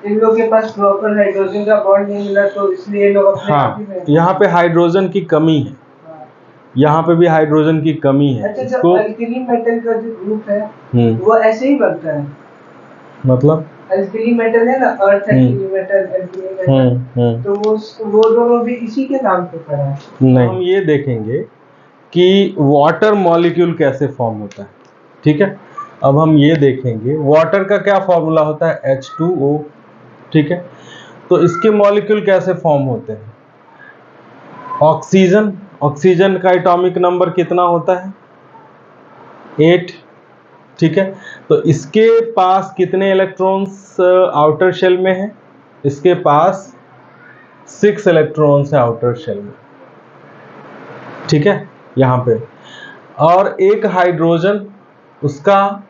इन लोग के पास प्रॉपर हाइड्रोजन का बॉन्ड नहीं मिला तो इसलिए ये लोग अपने आप ही में, यहाँ पे हाइड्रोजन की कमी है। यहाँ पे भी हाइड्रोजन की कमी है। अच्छा, जो अल्कली मेटल का जो ग्रुप है वो ऐसे ही बनता है, मतलब अल्कली मेटल है ना, अर्थ अल्कली मेटल, अल्कली मेटल, तो वो दोनों भी इसी के नाम पे पड़ा है। नहीं, हम ये देखेंगे कि वाटर मॉलिक्यूल कैसे फॉर्म होता है। ठीक है, अब हम ये देखेंगे वाटर का क्या फॉर्मूला होता है, H2O। ठीक है, तो इसके मॉलिक्यूल कैसे फॉर्म होते हैं, ऑक्सीजन, ऑक्सीजन का एटॉमिक नंबर कितना होता है, 8। ठीक है, तो इसके पास कितने इलेक्ट्रॉन्स आउटर शेल में है, इसके पास 6 इलेक्ट्रॉन्स है आउटर शेल में। ठीक है, यहाँ पे, और एक हाइड्रोजन, उसका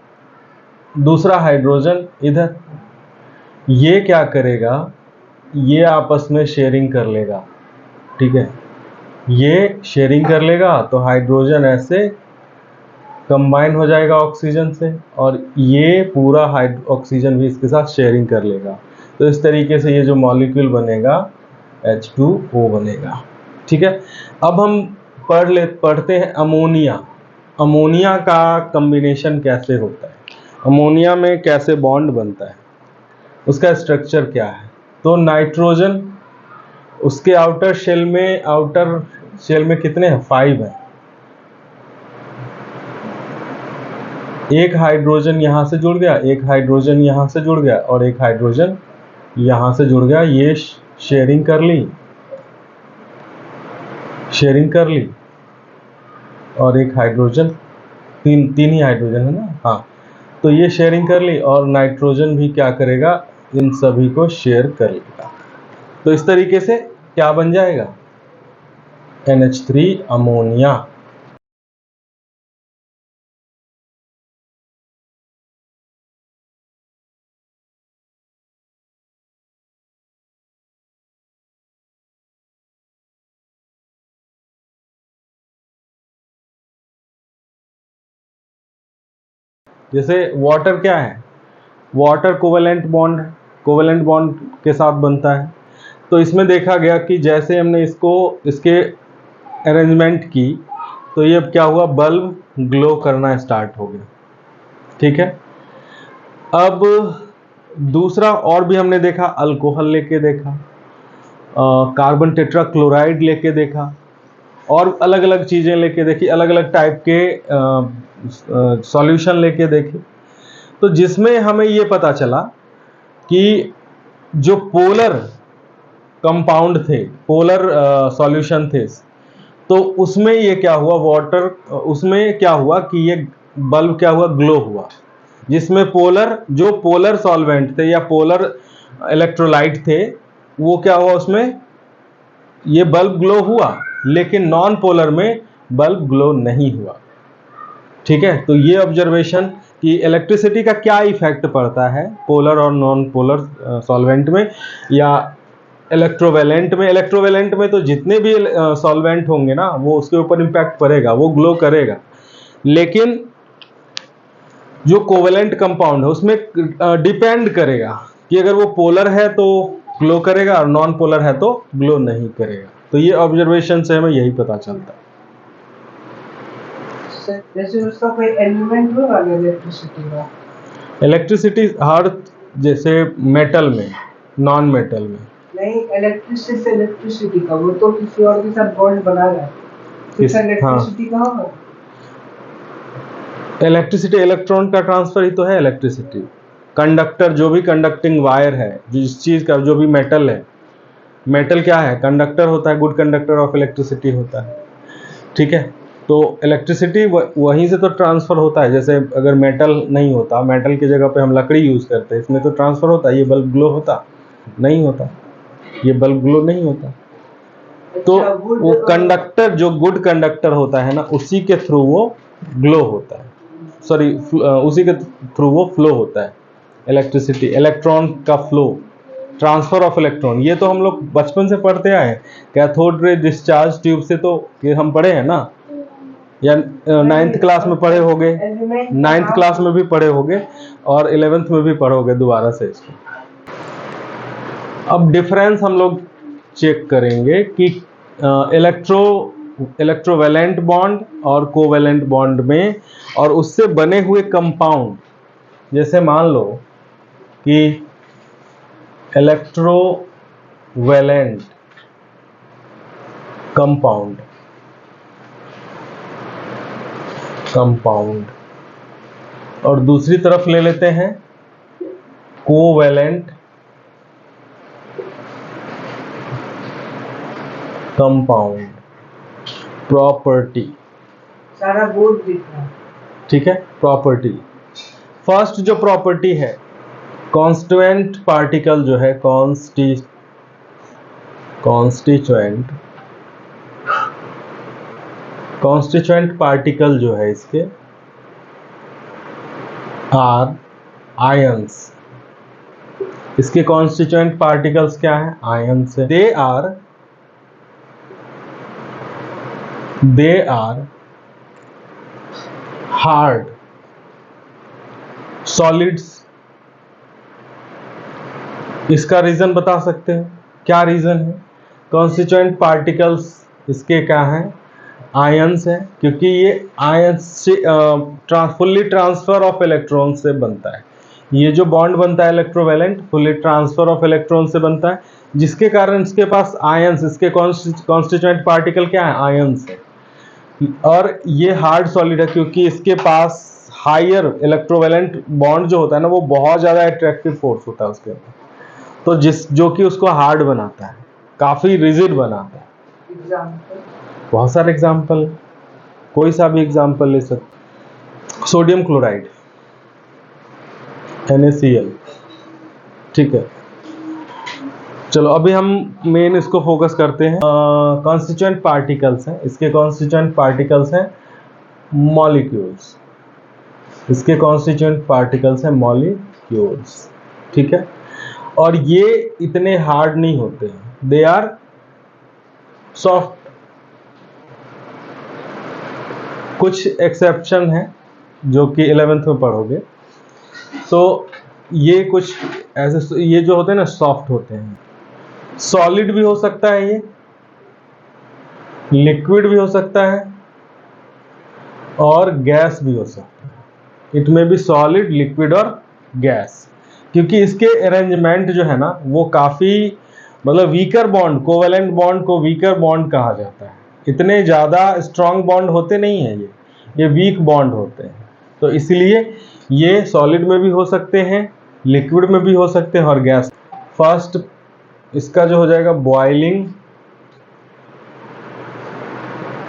दूसरा हाइड्रोजन इधर, ये क्या करेगा, ये आपस में शेयरिंग कर लेगा। ठीक है, ये शेयरिंग कर लेगा तो हाइड्रोजन ऐसे कंबाइन हो जाएगा ऑक्सीजन से, और ये पूरा ऑक्सीजन भी इसके साथ शेयरिंग कर लेगा। तो इस तरीके से ये जो मॉलिक्यूल बनेगा H2O बनेगा। ठीक है, अब हम पढ़ते हैं अमोनिया। अमोनिया का कम्बिनेशन कैसे होता है, अमोनिया में कैसे बॉन्ड बनता है, उसका स्ट्रक्चर क्या है। तो नाइट्रोजन, उसके आउटर शेल में कितने हैं, 5 हैं। एक हाइड्रोजन यहां से जुड़ गया, एक हाइड्रोजन यहां से जुड़ गया, और एक हाइड्रोजन यहां से जुड़ गया, ये शेयरिंग कर ली, और एक हाइड्रोजन, तीन ही हाइड्रोजन है ना, हाँ, तो ये शेयरिंग कर ली, और नाइट्रोजन भी क्या करेगा, इन सभी को शेयर कर लेगा। तो इस तरीके से क्या बन जाएगा, NH3 अमोनिया। जैसे वाटर क्या है, वाटर कोवेलेंट बॉन्ड है, कोवेलेंट बॉन्ड के साथ बनता है। तो इसमें देखा गया कि जैसे हमने इसके अरेंजमेंट की, तो ये अब क्या हुआ, बल्ब ग्लो करना स्टार्ट हो गया। ठीक है, अब दूसरा और भी हमने देखा, अल्कोहल लेके देखा, कार्बन टेट्राक्लोराइड लेके देखा, और अलग अलग चीज़ें लेके देखी, अलग अलग टाइप के सॉल्यूशन लेके देखे। तो जिसमें हमें ये पता चला कि जो पोलर कंपाउंड थे, पोलर सॉल्यूशन थे, तो उसमें ये क्या हुआ, उसमें क्या हुआ कि ये बल्ब क्या हुआ, ग्लो हुआ। जिसमें जो पोलर सॉल्वेंट थे या पोलर इलेक्ट्रोलाइट थे, वो क्या हुआ, उसमें ये बल्ब ग्लो हुआ। लेकिन नॉन पोलर में बल्ब ग्लो नहीं हुआ। ठीक है, तो ये ऑब्जर्वेशन कि इलेक्ट्रिसिटी का क्या इफेक्ट पड़ता है पोलर और नॉन पोलर सॉल्वेंट में या इलेक्ट्रोवेलेंट में। इलेक्ट्रोवेलेंट में तो जितने भी सॉल्वेंट होंगे ना वो उसके ऊपर इम्पैक्ट पड़ेगा, वो ग्लो करेगा। लेकिन जो कोवेलेंट कंपाउंड है उसमें डिपेंड करेगा कि अगर वो पोलर है तो ग्लो करेगा और नॉन पोलर है तो ग्लो नहीं करेगा। तो ये ऑब्जर्वेशन से हमें यही पता चलता है। जैसे उसका कोई एलिमेंट होगा इलेक्ट्रिसिटी का? इलेक्ट्रिसिटी हर, जैसे मेटल में, नॉन मेटल में नहीं, इलेक्ट्रिसिटी से इलेक्ट्रिसिटी का, वो तो किसी और के साथ बॉन्ड बना रहा है, इसका इलेक्ट्रिसिटी का होगा। इलेक्ट्रिसिटी इलेक्ट्रॉन का ट्रांसफर ही तो है इलेक्ट्रिसिटी। कंडक्टर, जो भी कंडक्टिंग वायर है, जिस चीज का, जो भी मेटल है, मेटल क्या है, कंडक्टर होता है, गुड कंडक्टर ऑफ इलेक्ट्रिसिटी होता है। ठीक है, तो इलेक्ट्रिसिटी वहीं से तो ट्रांसफर होता है। जैसे अगर मेटल नहीं होता, मेटल की जगह पे हम लकड़ी यूज करते हैं, इसमें तो ट्रांसफर होता है। ये बल्ब ग्लो होता नहीं होता, ये बल्ब ग्लो नहीं होता। तो वो कंडक्टर, जो गुड कंडक्टर होता है ना, उसी के थ्रू वो ग्लो होता है, सॉरी उसी के थ्रू वो फ्लो होता है इलेक्ट्रिसिटी, इलेक्ट्रॉन का फ्लो, ट्रांसफर ऑफ इलेक्ट्रॉन। ये तो हम लोग बचपन से पढ़ते आए हैं, कैथोड रे डिस्चार्ज ट्यूब से तो ये हम पढ़े हैं ना, या 9th क्लास में पढ़े होंगे, 9th क्लास में भी पढ़े होंगे और 11th में भी पढ़ोगे दोबारा से इसको। अब डिफरेंस हम लोग चेक करेंगे कि इलेक्ट्रोवेलेंट बॉन्ड और कोवेलेंट बॉन्ड में और उससे बने हुए कंपाउंड। जैसे मान लो कि इलेक्ट्रोवेलेंट कंपाउंड और दूसरी तरफ ले लेते हैं कोवेलेंट कंपाउंड। प्रॉपर्टी, सारा बोर्ड दिख रहा है। ठीक है, प्रॉपर्टी। फर्स्ट जो प्रॉपर्टी है, कॉन्स्टिट्यूएंट पार्टिकल जो है, कॉन्स्टिट्यूएंट पार्टिकल जो है इसके आर आयंस। इसके कॉन्स्टिट्यूएंट पार्टिकल्स क्या है, आयंस है। They are hard solids. इसका रीजन बता सकते हो, क्या रीजन है? कॉन्स्टिट्यूएंट पार्टिकल्स इसके क्या है, आयंस है, क्योंकि ये आयंस से फुल्ली ट्रांसफर ऑफ इलेक्ट्रॉन से बनता है। ये जो बॉन्ड बनता है electrovalent, fully transfer of electron से बनता है, जिसके कारण इसके पास आयंस, इसके कॉन्स्टिट्यूएंट पार्टिकल क्या है, आयंस है। और ये हार्ड सॉलिड है क्योंकि इसके पास हायर इलेक्ट्रोवेलेंट बॉन्ड जो होता है ना, वो बहुत ज्यादा अट्रैक्टिव फोर्स होता है उसके अंदर, तो जो कि उसको हार्ड बनाता है, काफी रिजिड बनाता है। बहुत सारे एग्जाम्पल, कोई सा भी एग्जाम्पल ले सकते। Sodium chloride, NaCl। ठीक है, चलो अभी हम मेन इसको फोकस करते हैं। कॉन्स्टिट्यूएंट पार्टिकल्स हैं, इसके कॉन्स्टिट्यूएंट पार्टिकल्स हैं मॉलिक्यूल्स। इसके कॉन्स्टिट्यूएंट पार्टिकल्स हैं मॉलिक्यूल्स। ठीक है, और ये इतने हार्ड नहीं होते हैं, दे आर सॉफ्ट। कुछ एक्सेप्शन है जो कि 11th में पढ़ोगे। तो ये कुछ ऐसे, ये जो होते हैं ना सॉफ्ट होते हैं। सॉलिड भी हो सकता है, ये लिक्विड भी हो सकता है और गैस भी हो सकता है। इट में बी सॉलिड, लिक्विड और गैस, क्योंकि इसके अरेंजमेंट जो है ना वो काफी, मतलब वीकर बॉन्ड, कोवेलेंट बॉन्ड को वीकर बॉन्ड कहा जाता है। इतने ज्यादा स्ट्रॉन्ग बॉन्ड होते नहीं है, ये वीक बॉन्ड होते हैं। तो इसलिए ये सॉलिड में भी हो सकते हैं, लिक्विड में भी हो सकते हैं और गैस। फर्स्ट इसका जो हो जाएगा बॉइलिंग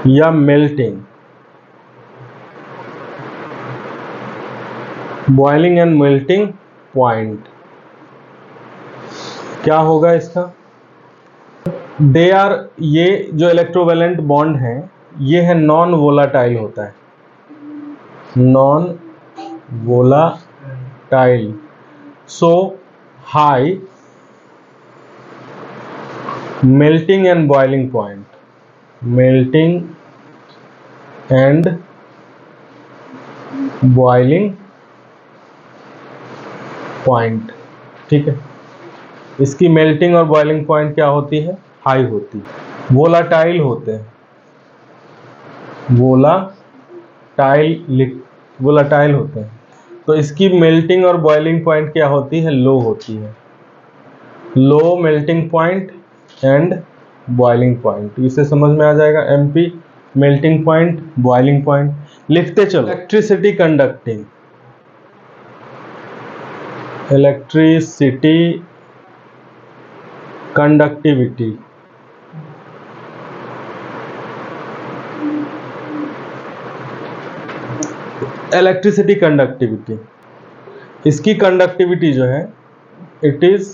या melting, boiling and melting point. क्या होगा इसका, दे आर, ये जो इलेक्ट्रोवेलेंट बॉन्ड हैं ये है नॉन वोलाटाइल होता है, non volatile. So high melting and boiling point, melting and boiling point, ठीक है। इसकी मेल्टिंग और बॉइलिंग पॉइंट क्या होती है? हाई होती है। वोलाटाइल होते हैं, वोलाटाइल होते हैं, तो इसकी मेल्टिंग और बॉइलिंग पॉइंट क्या होती है? लो होती है, low melting point and boiling point. इसे समझ में आ जाएगा, MP melting point, boiling point. लिखते चलो। Electricity conducting, electricity conductivity, electricity conductivity, इसकी कंडक्टिविटी जो है इट इज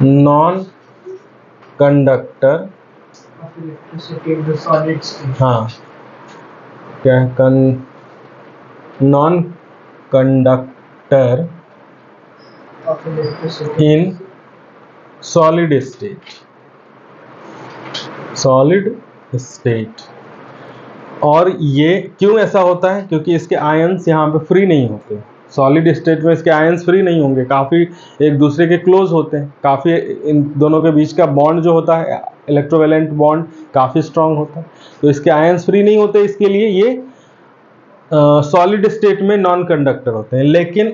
नॉन कंडक्टर, हाँ क्या है, non conductor in solid state, solid state. और ये क्यों ऐसा होता है? क्योंकि इसके आयंस यहाँ पे फ्री नहीं होते। सॉलिड स्टेट में इसके आयंस फ्री नहीं होंगे, काफ़ी एक दूसरे के क्लोज होते हैं, काफ़ी इन दोनों के बीच का बॉन्ड जो होता है, इलेक्ट्रोवैलेंट बॉन्ड, काफ़ी स्ट्रांग होता है, तो इसके आयंस फ्री नहीं होते, इसके लिए ये सॉलिड स्टेट में नॉन कंडक्टर होते हैं। लेकिन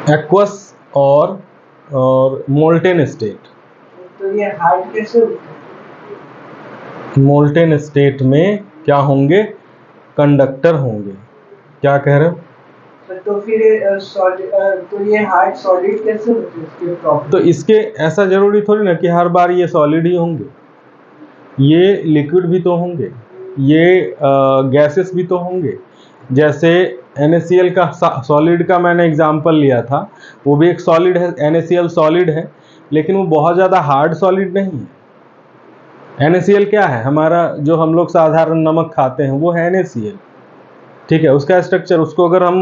एक्वस और मोल्टेन स्टेट, तो ये हार्ड कैसे होता है? मोल्टेन स्टेट में क्या होंगे? कंडक्टर होंगे। क्या कह रहे हो? तो फिर तो ये हार्ड सॉलिड कैसे होते हैं इसके प्रॉपर्टी? तो इसके ऐसा जरूरी थोड़ी ना कि हर बार ये सॉलिड ही होंगे, ये लिक्विड भी तो होंगे, ये गैसेस भी तो होंगे। जैसे NaCl का सॉलिड का मैंने एग्जांपल लिया था, वो भी एक सॉलिड है, NaCl सॉलिड है, लेकिन वो बहुत ज़्यादा हार्ड सॉलिड नहीं है। NaCl क्या है? हमारा जो हम लोग साधारण नमक खाते हैं वो है NaCl, ठीक है। उसका स्ट्रक्चर, उसको अगर हम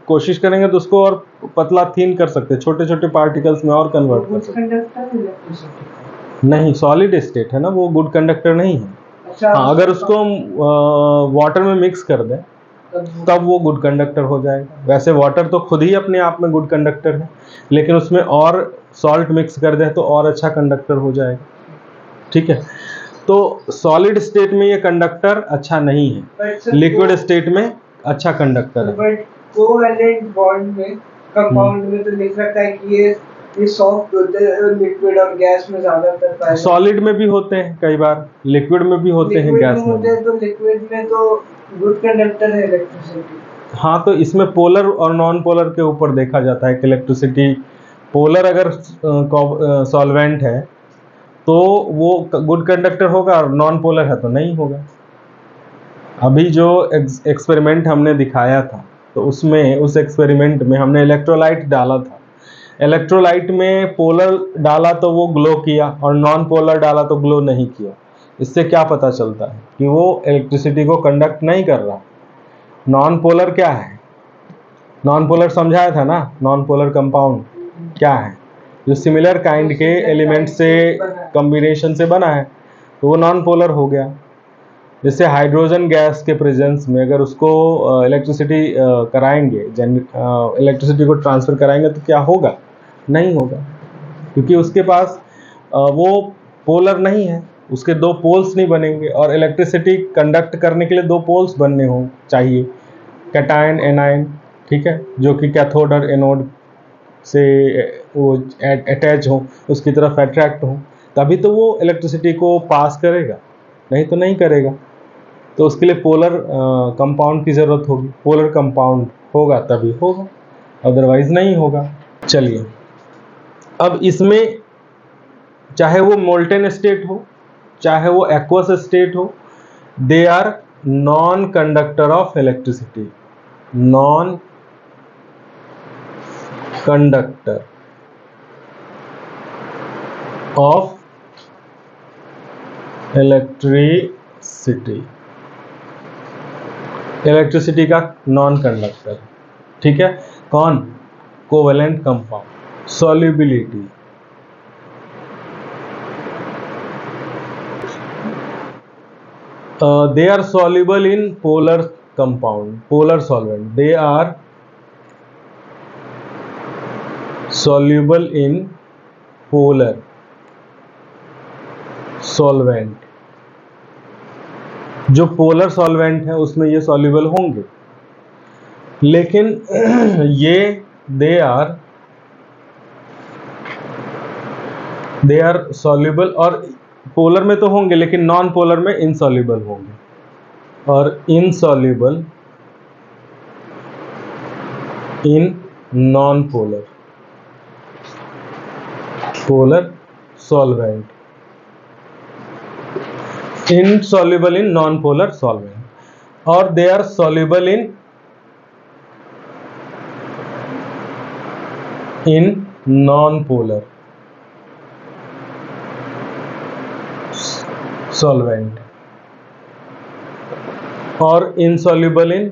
कोशिश करेंगे तो उसको और पतला थीन कर सकते हैं, छोटे छोटे पार्टिकल्स में और कन्वर्ट कर सकते हैं। नहीं, सॉलिड स्टेट है ना वो, गुड कंडक्टर नहीं है। अच्छा, हाँ, अगर उसको हम वाटर में मिक्स कर दें तब वो गुड कंडक्टर हो जाएगा। वैसे वाटर तो खुद ही अपने आप में गुड कंडक्टर है, लेकिन उसमें और सॉल्ट मिक्स कर दें तो और अच्छा कंडक्टर हो जाएगा, ठीक है। तो सॉलिड स्टेट में ये कंडक्टर अच्छा नहीं है, लिक्विड स्टेट में अच्छा कंडक्टर है। बट कोवैलेंट बॉन्ड में, कंपाउंड में तो लिख रखा है कि ये सॉफ्ट होते हैं लिक्विड और गैस में ज्यादातर पाए जाते हैं। सॉलिड में भी होते हैं, कई बार लिक्विड में भी होते हैं, गैस में होते हैं, तो लिक्विड में तो गुड कंडक्टर है इलेक्ट्रिसिटी। हाँ, तो इसमें पोलर और नॉन पोलर के ऊपर देखा जाता है कि इलेक्ट्रिसिटी, पोलर अगर सॉल्वेंट है तो वो गुड कंडक्टर होगा, और नॉन पोलर है तो नहीं होगा। अभी जो एक्सपेरिमेंट हमने दिखाया था, तो उसमें उस एक्सपेरिमेंट में हमने इलेक्ट्रोलाइट डाला था। इलेक्ट्रोलाइट में पोलर डाला तो वो ग्लो किया, और नॉन पोलर डाला तो ग्लो नहीं किया। इससे क्या पता चलता है? कि वो इलेक्ट्रिसिटी को कंडक्ट नहीं कर रहा। नॉन पोलर क्या है? नॉन पोलर समझाया था ना, नॉन पोलर कंपाउंड क्या है? जो सिमिलर काइंड के एलिमेंट से कॉम्बिनेशन से बना है, तो वो नॉन पोलर हो गया। जैसे हाइड्रोजन गैस के प्रेजेंस में अगर उसको इलेक्ट्रिसिटी कराएंगे, इलेक्ट्रिसिटी को ट्रांसफर कराएंगे, तो क्या होगा? नहीं होगा, क्योंकि उसके पास वो पोलर नहीं है, उसके दो पोल्स नहीं बनेंगे। और इलेक्ट्रिसिटी कंडक्ट करने के लिए दो पोल्स बनने हो चाहिए, कैटायन एनायन, ठीक है, जो कि कैथोड और एनोड से वो अटैच हो, उसकी तरफ अट्रैक्ट हो, तभी तो वो इलेक्ट्रिसिटी को पास करेगा, नहीं तो नहीं करेगा। तो उसके लिए पोलर कंपाउंड की ज़रूरत होगी, पोलर कंपाउंड होगा तभी होगा, अदरवाइज नहीं होगा। चलिए, अब इसमें चाहे वो मोल्टेन स्टेट हो, चाहे वो एक्वस स्टेट हो, they are non conductor of electricity, non conductor of electricity, electricity का नॉन कंडक्टर, ठीक है। कौन? Covalent compound. Solubility, they are soluble in polar compound, polar solvent, they are soluble in polar solvent, जो polar solvent है उसमें ये soluble होंगे, लेकिन ये दे आर सॉल्युबल, और पोलर में तो होंगे लेकिन नॉन पोलर में इनसॉल्युबल होंगे, और insoluble in non polar solvent, insoluble in non-polar solvent, or they are soluble in non-polar solvent, or insoluble in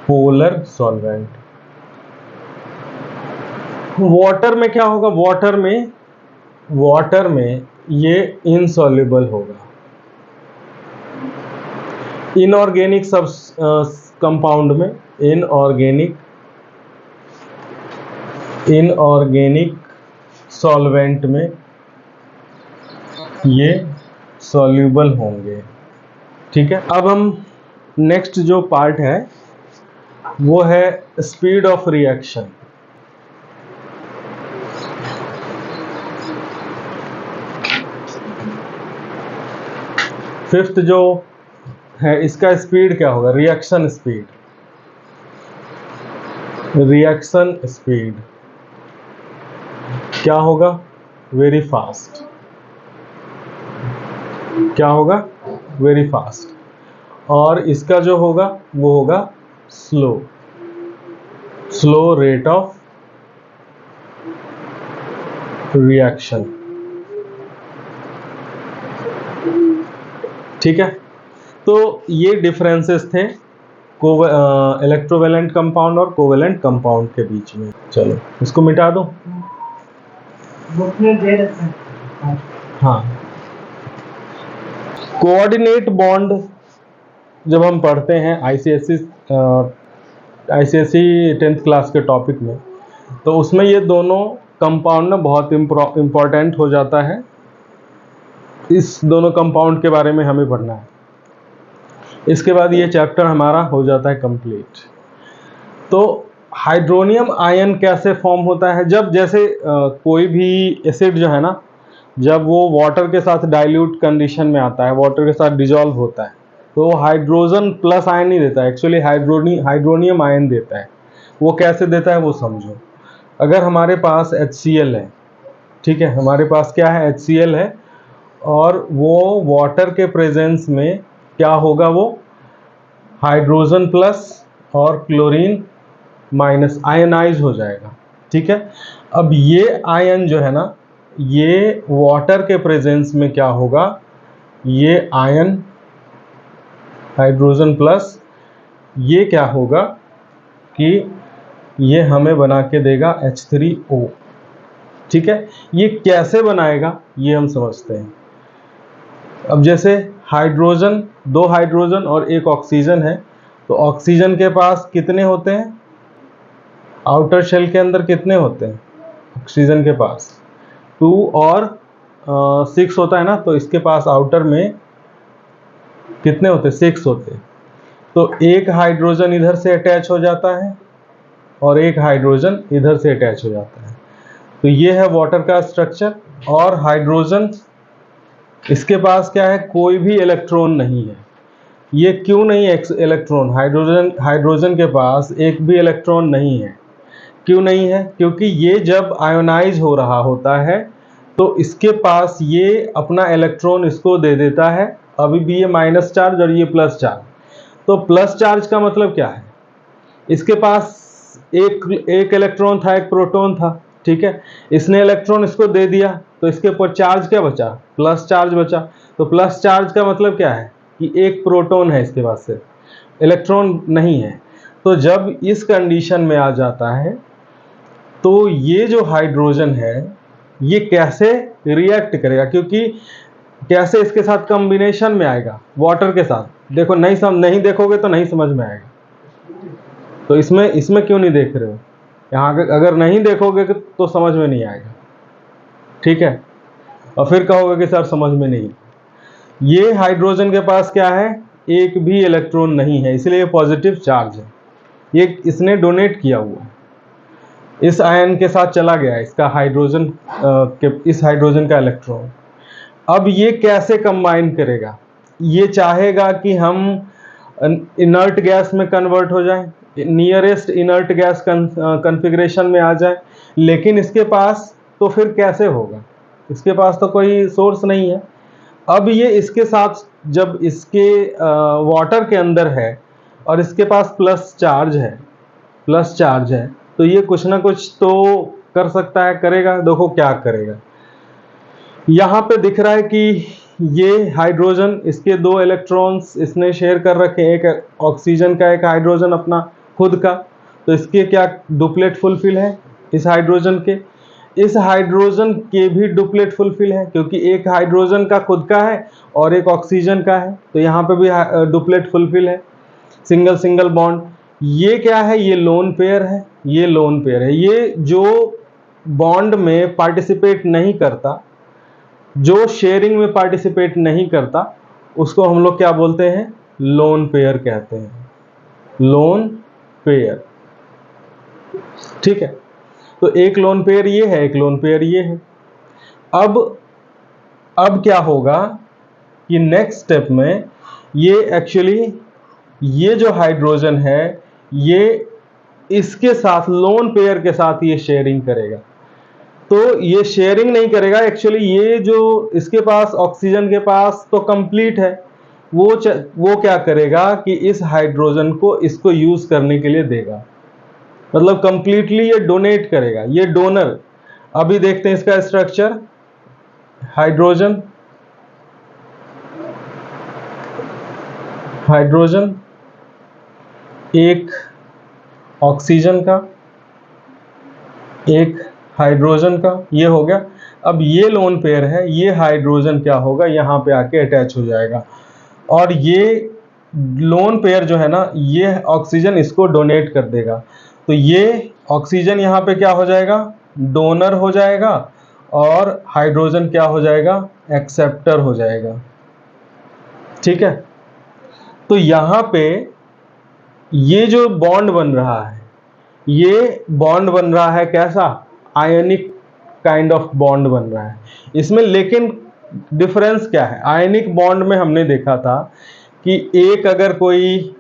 polar solvent। Water में क्या होगा? वाटर में ये इनसॉल्युबल होगा। इनऑर्गेनिक सब कंपाउंड में, इनऑर्गेनिक सॉल्वेंट में ये सॉल्युबल होंगे, ठीक है। अब हम नेक्स्ट जो पार्ट है वो है स्पीड ऑफ रिएक्शन। फिफ्थ जो है इसका स्पीड क्या होगा? रिएक्शन स्पीड क्या होगा? Very fast. क्या होगा? Very fast. और इसका जो होगा वो होगा स्लो रेट ऑफ रिएक्शन, ठीक है। तो ये डिफरेंसेस थे इलेक्ट्रोवेलेंट कंपाउंड और कोवेलेंट कंपाउंड के बीच में। चलो इसको मिटा दो, बुक में दे रखा है। हाँ, कोऑर्डिनेट बॉन्ड जब हम पढ़ते हैं आईसीएसई 10th क्लास के टॉपिक में, तो उसमें ये दोनों कंपाउंड ना बहुत इम्पोर्टेंट हो जाता है। इस दोनों कंपाउंड के बारे में हमें पढ़ना है। इसके बाद ये चैप्टर हमारा हो जाता है कंप्लीट। तो हाइड्रोनियम आयन कैसे फॉर्म होता है? जब जैसे कोई भी एसिड जो है ना, जब वो वाटर के साथ डाइल्यूट कंडीशन में आता है, वाटर के साथ डिजॉल्व होता है, तो वो हाइड्रोजन प्लस आयन नहीं देता है, एक्चुअली हाइड्रोनियम आयन देता है। वो कैसे देता है वो समझो। अगर हमारे पास HCl है, ठीक है, हमारे पास क्या है? HCl है, और वो वाटर के प्रेजेंस में क्या होगा? वो हाइड्रोजन प्लस और क्लोरीन माइनस आयनाइज हो जाएगा, ठीक है। अब ये आयन जो है ना, ये वाटर के प्रेजेंस में क्या होगा? ये आयन हाइड्रोजन प्लस ये क्या होगा कि ये हमें बना के देगा H3O, ठीक है। ये कैसे बनाएगा ये हम समझते हैं। अब जैसे हाइड्रोजन, 2 हाइड्रोजन और 1 ऑक्सीजन है, तो ऑक्सीजन के पास कितने होते हैं? आउटर शेल के अंदर कितने होते हैं ऑक्सीजन के पास? 2 और 6 होता है ना, तो इसके पास आउटर में कितने होते हैं? 6 होते हैं। तो एक हाइड्रोजन इधर से अटैच हो जाता है और एक हाइड्रोजन इधर से अटैच हो जाता है। तो ये है वाटर का स्ट्रक्चर। और हाइड्रोजन, इसके पास क्या है? कोई भी इलेक्ट्रॉन नहीं है। ये क्यों नहीं है इलेक्ट्रॉन? हाइड्रोजन के पास एक भी इलेक्ट्रॉन नहीं है। क्यों नहीं है? क्योंकि ये जब आयोनाइज हो रहा होता है तो इसके पास ये अपना इलेक्ट्रॉन इसको दे देता है। अभी भी ये माइनस चार्ज और ये प्लस चार्ज। तो प्लस चार्ज का मतलब क्या है? इसके पास एक इलेक्ट्रॉन था, एक प्रोटॉन था, ठीक है। इसने इलेक्ट्रॉन इसको दे दिया तो इसके ऊपर चार्ज क्या बचा, प्लस चार्ज बचा। तो प्लस चार्ज का मतलब क्या है कि एक प्रोटॉन है इसके पास, से इलेक्ट्रॉन नहीं है। तो जब इस कंडीशन में आ जाता है तो ये जो हाइड्रोजन है ये कैसे रिएक्ट करेगा, क्योंकि कैसे इसके साथ कॉम्बिनेशन में आएगा वाटर के साथ। देखो नहीं देखोगे तो नहीं समझ में आएगा। तो इसमें क्यों नहीं देख रहे हो, यहाँ अगर नहीं देखोगे तो समझ में नहीं आएगा, ठीक है। और फिर कहोगे कि सर समझ में नहीं। ये हाइड्रोजन के पास क्या है, एक भी इलेक्ट्रॉन नहीं है, इसलिए पॉजिटिव चार्ज है। ये इसने डोनेट किया हुआ है, इस आयन के साथ चला गया इसका हाइड्रोजन इस हाइड्रोजन का इलेक्ट्रॉन। अब ये कैसे कंबाइन करेगा, ये चाहेगा कि हम इनर्ट गैस में कन्वर्ट हो जाए, नियरेस्ट इनर्ट गैस कॉन्फ़िगरेशन में आ जाए, लेकिन इसके पास तो फिर कैसे होगा, इसके पास तो कोई सोर्स नहीं है। अब ये इसके साथ जब इसके वाटर के अंदर है और इसके पास प्लस चार्ज है, तो ये कुछ ना कुछ तो कर सकता है, करेगा। देखो क्या करेगा, यहाँ पे दिख रहा है कि ये हाइड्रोजन, इसके दो इलेक्ट्रॉन्स इसने शेयर कर रखे हैं, एक ऑक्सीजन का, एक हाइड्रोजन अपना खुद का। तो इसके क्या डुप्लेट फुलफिल है, इस हाइड्रोजन के भी डुप्लेट फुलफिल है, क्योंकि एक हाइड्रोजन का खुद का है और एक ऑक्सीजन का है। तो यहाँ पे भी डुप्लेट फुलफिल है, सिंगल सिंगल बॉन्ड। ये क्या है, ये लोन पेयर है, ये जो बॉन्ड में पार्टिसिपेट नहीं करता, जो शेयरिंग में पार्टिसिपेट नहीं करता, उसको हम लोग क्या बोलते हैं, लोन पेयर कहते हैं, लोन पेयर, ठीक है। तो एक लोन पेयर ये है, एक लोन पेयर ये है। अब क्या होगा कि नेक्स्ट स्टेप में ये एक्चुअली ये जो हाइड्रोजन है ये इसके साथ, लोन पेयर के साथ ये शेयरिंग करेगा। तो ये शेयरिंग नहीं करेगा, एक्चुअली ये जो इसके पास ऑक्सीजन के पास तो कंप्लीट है, वो क्या करेगा कि इस हाइड्रोजन को इसको यूज करने के लिए देगा, मतलब कंप्लीटली ये डोनेट करेगा, ये डोनर। अभी देखते हैं इसका स्ट्रक्चर, हाइड्रोजन एक ऑक्सीजन का, एक हाइड्रोजन का, ये हो गया। अब ये लोन पेयर है, ये हाइड्रोजन क्या होगा, यहाँ पे आके अटैच हो जाएगा, और ये लोन पेयर जो है ना, ये ऑक्सीजन इसको डोनेट कर देगा। तो ये ऑक्सीजन यहाँ पे क्या हो जाएगा, डोनर हो जाएगा, और हाइड्रोजन क्या हो जाएगा, एक्सेप्टर हो जाएगा, ठीक है। तो यहाँ पे ये जो बॉन्ड बन रहा है, ये बॉन्ड बन रहा है कैसा, आयनिक काइंड ऑफ बॉन्ड बन रहा है इसमें। लेकिन डिफरेंस क्या है, आयनिक बॉन्ड में हमने देखा था कि एक अगर कोई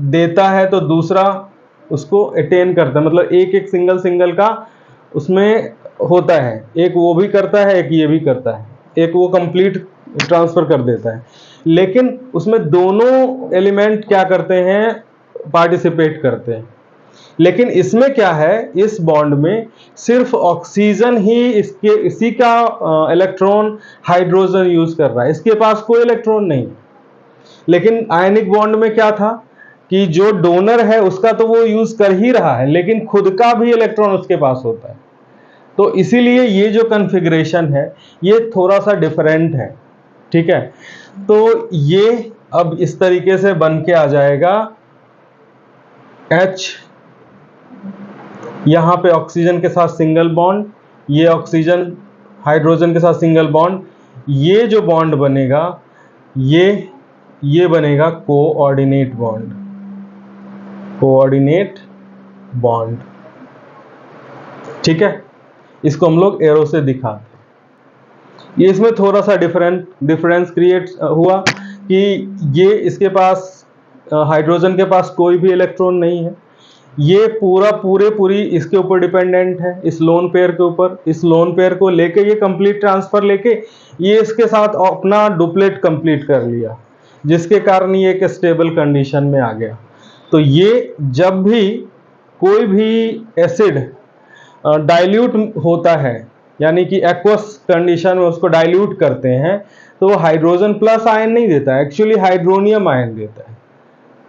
देता है तो दूसरा उसको अटेन करता है, मतलब एक सिंगल सिंगल का उसमें होता है, एक वो भी करता है, एक ये भी करता है, एक वो कंप्लीट ट्रांसफर कर देता है। लेकिन उसमें दोनों एलिमेंट क्या करते हैं, पार्टिसिपेट करते हैं। लेकिन इसमें क्या है, इस बॉन्ड में सिर्फ ऑक्सीजन ही इसी का इलेक्ट्रॉन हाइड्रोजन यूज कर रहा है, इसके पास कोई इलेक्ट्रॉन नहीं। लेकिन आयनिक बॉन्ड में क्या था कि जो डोनर है उसका तो वो यूज कर ही रहा है, लेकिन खुद का भी इलेक्ट्रॉन उसके पास होता है। तो इसीलिए ये जो कॉन्फ़िगरेशन है ये थोड़ा सा डिफरेंट है, ठीक है। तो ये अब इस तरीके से बन के आ जाएगा H, यहाँ पे ऑक्सीजन के साथ सिंगल बॉन्ड, ये ऑक्सीजन हाइड्रोजन के साथ सिंगल बॉन्ड, ये जो बॉन्ड बनेगा ये बनेगा कोऑर्डिनेट बॉन्ड, ठीक है। इसको हम लोग एरो से दिखाते हैं। ये इसमें थोड़ा सा डिफरेंस क्रिएट हुआ कि ये इसके पास हाइड्रोजन के पास कोई भी इलेक्ट्रॉन नहीं है, ये पूरी इसके ऊपर डिपेंडेंट है, इस लोन पेयर के ऊपर। इस लोन पेयर को लेके ये कंप्लीट ट्रांसफर लेके ये इसके साथ अपना डुप्लेट कंप्लीट कर लिया, जिसके कारण ये एक स्टेबल कंडीशन में आ गया। तो ये जब भी कोई भी एसिड डाइल्यूट होता है, यानी कि एक्वस कंडीशन में उसको डाइल्यूट करते हैं, तो वो हाइड्रोजन प्लस आयन नहीं देता है, एक्चुअली हाइड्रोनियम आयन देता है।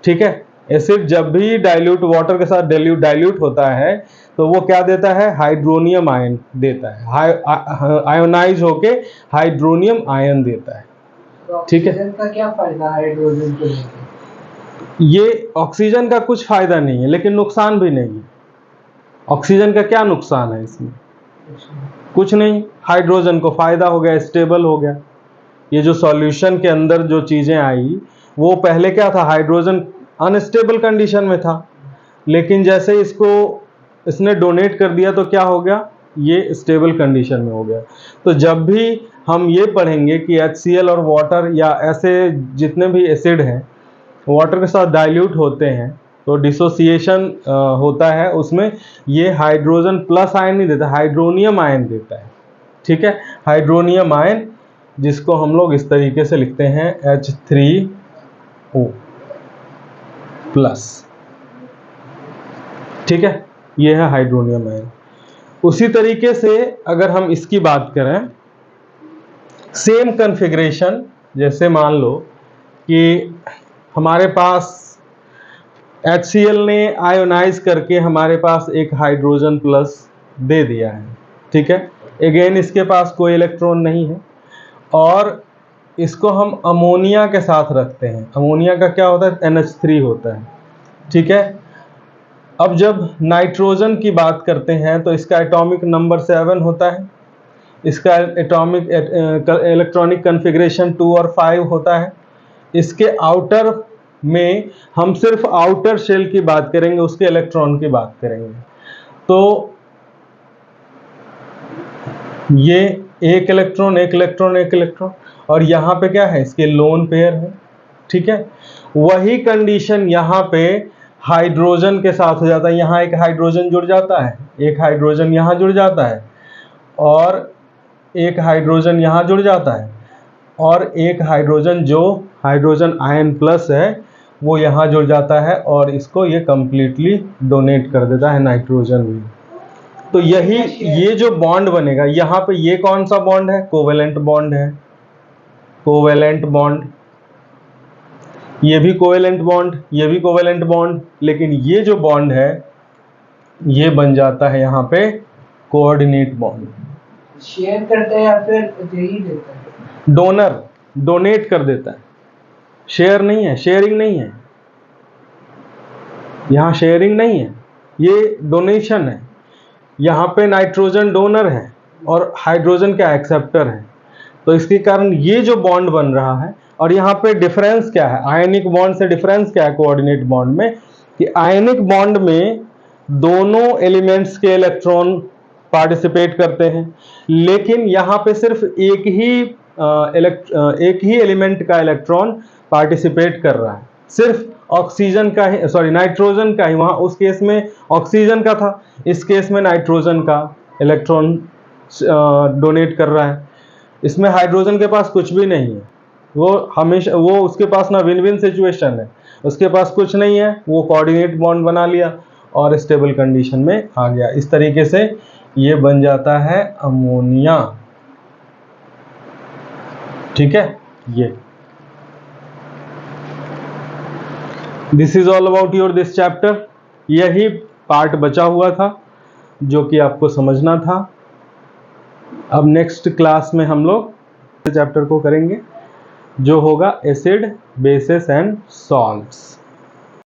ठीक है, एसिड जब भी डाइल्यूट वाटर के साथ डाइल्यूट होता है तो वो क्या देता है, हाइड्रोनियम आयन देता है, आयोनाइज होके हाइड्रोनियम आयन देता है। तो ठीक है, ऑक्सीजन का क्या फायदा हाइड्रोजन को लेके? ये ऑक्सीजन का कुछ फायदा नहीं है लेकिन नुकसान भी नहीं है। ऑक्सीजन का क्या नुकसान है इसमें, कुछ नहीं। हाइड्रोजन को फायदा हो गया, स्टेबल हो गया। ये जो सॉल्यूशन के अंदर जो चीजें आई वो पहले क्या था, हाइड्रोजन अनस्टेबल कंडीशन में था, लेकिन जैसे इसने डोनेट कर दिया तो क्या हो गया, ये स्टेबल कंडीशन में हो गया। तो जब भी हम ये पढ़ेंगे कि HCl और वाटर या ऐसे जितने भी एसिड हैं वाटर के साथ डाइल्यूट होते हैं तो डिसोसिएशन होता है, उसमें ये हाइड्रोजन प्लस आयन नहीं देता, हाइड्रोनियम आयन देता है। ठीक है, हाइड्रोनियम आयन जिसको हम लोग इस तरीके से लिखते हैं H3O प्लस। ठीक है, ये है हाइड्रोनियम आयन। उसी तरीके से अगर हम इसकी बात करें, सेम कॉन्फ़िगरेशन, जैसे मान लो कि हमारे पास HCl ने आयोनाइज करके हमारे पास एक हाइड्रोजन प्लस दे दिया है। ठीक है, अगेन इसके पास कोई इलेक्ट्रॉन नहीं है और इसको हम अमोनिया के साथ रखते हैं। अमोनिया का क्या होता है, NH3 होता है। ठीक है, अब जब नाइट्रोजन की बात करते हैं तो इसका एटॉमिक नंबर 7 होता है, इसका एटॉमिक इलेक्ट्रॉनिक कॉन्फ़िगरेशन 2 और 5 होता है। इसके आउटर में हम सिर्फ आउटर शेल की बात करेंगे, उसके इलेक्ट्रॉन की बात करेंगे। तो ये एक इलेक्ट्रॉन एक इलेक्ट्रॉन एक इलेक्ट्रॉन, और यहाँ पे क्या है, इसके लोन पेयर है। ठीक है, वही कंडीशन यहाँ पे हाइड्रोजन के साथ हो जाता है। यहाँ एक हाइड्रोजन जुड़ जाता है, एक हाइड्रोजन यहाँ जुड़ जाता है, और एक हाइड्रोजन यहाँ जुड़ जाता है, और एक हाइड्रोजन जो हाइड्रोजन आयन प्लस है वो यहाँ जुड़ जाता है, और इसको ये कंप्लीटली डोनेट कर देता है नाइट्रोजन में। तो यही ये जो बॉन्ड बनेगा यहाँ पे, ये कौन सा बॉन्ड है, कोवेलेंट बॉन्ड है। कोवेलेंट बॉन्ड, ये भी कोवेलेंट बॉन्ड, ये भी कोवेलेंट बॉन्ड, लेकिन ये जो बॉन्ड है ये बन जाता है यहाँ पे कोऑर्डिनेट बॉन्ड। शेयर करता है या फिर यही देता है? डोनर डोनेट कर देता है, शेयर नहीं है, शेयरिंग नहीं है, यहाँ शेयरिंग नहीं है, ये डोनेशन है। यहाँ पे नाइट्रोजन डोनर है और हाइड्रोजन का एक्सेप्टर है, तो इसके कारण ये जो बॉन्ड बन रहा है। और यहाँ पे डिफरेंस क्या है, आयनिक बॉन्ड से डिफरेंस क्या है कोऑर्डिनेट बॉन्ड में, कि आयनिक बॉन्ड में दोनों एलिमेंट्स के इलेक्ट्रॉन पार्टिसिपेट करते हैं, लेकिन यहाँ पे सिर्फ एक ही एलिमेंट का इलेक्ट्रॉन पार्टिसिपेट कर रहा है, सिर्फ ऑक्सीजन का ही, सॉरी नाइट्रोजन का ही। वहाँ उस केस में ऑक्सीजन का था, इस केस में नाइट्रोजन का इलेक्ट्रॉन डोनेट कर रहा है। इसमें हाइड्रोजन के पास कुछ भी नहीं है, वो हमेशा वो उसके पास ना विन विन सिचुएशन है, उसके पास कुछ नहीं है, वो कोऑर्डिनेट बॉन्ड बना लिया और स्टेबल कंडीशन में आ गया। इस तरीके से ये बन जाता है अमोनिया। ठीक है, ये this is all about your this chapter. यही पार्ट बचा हुआ था जो कि आपको समझना था। अब नेक्स्ट क्लास में हम लोग चैप्टर को करेंगे जो होगा एसिड, बेसेस एंड सॉल्ट्स।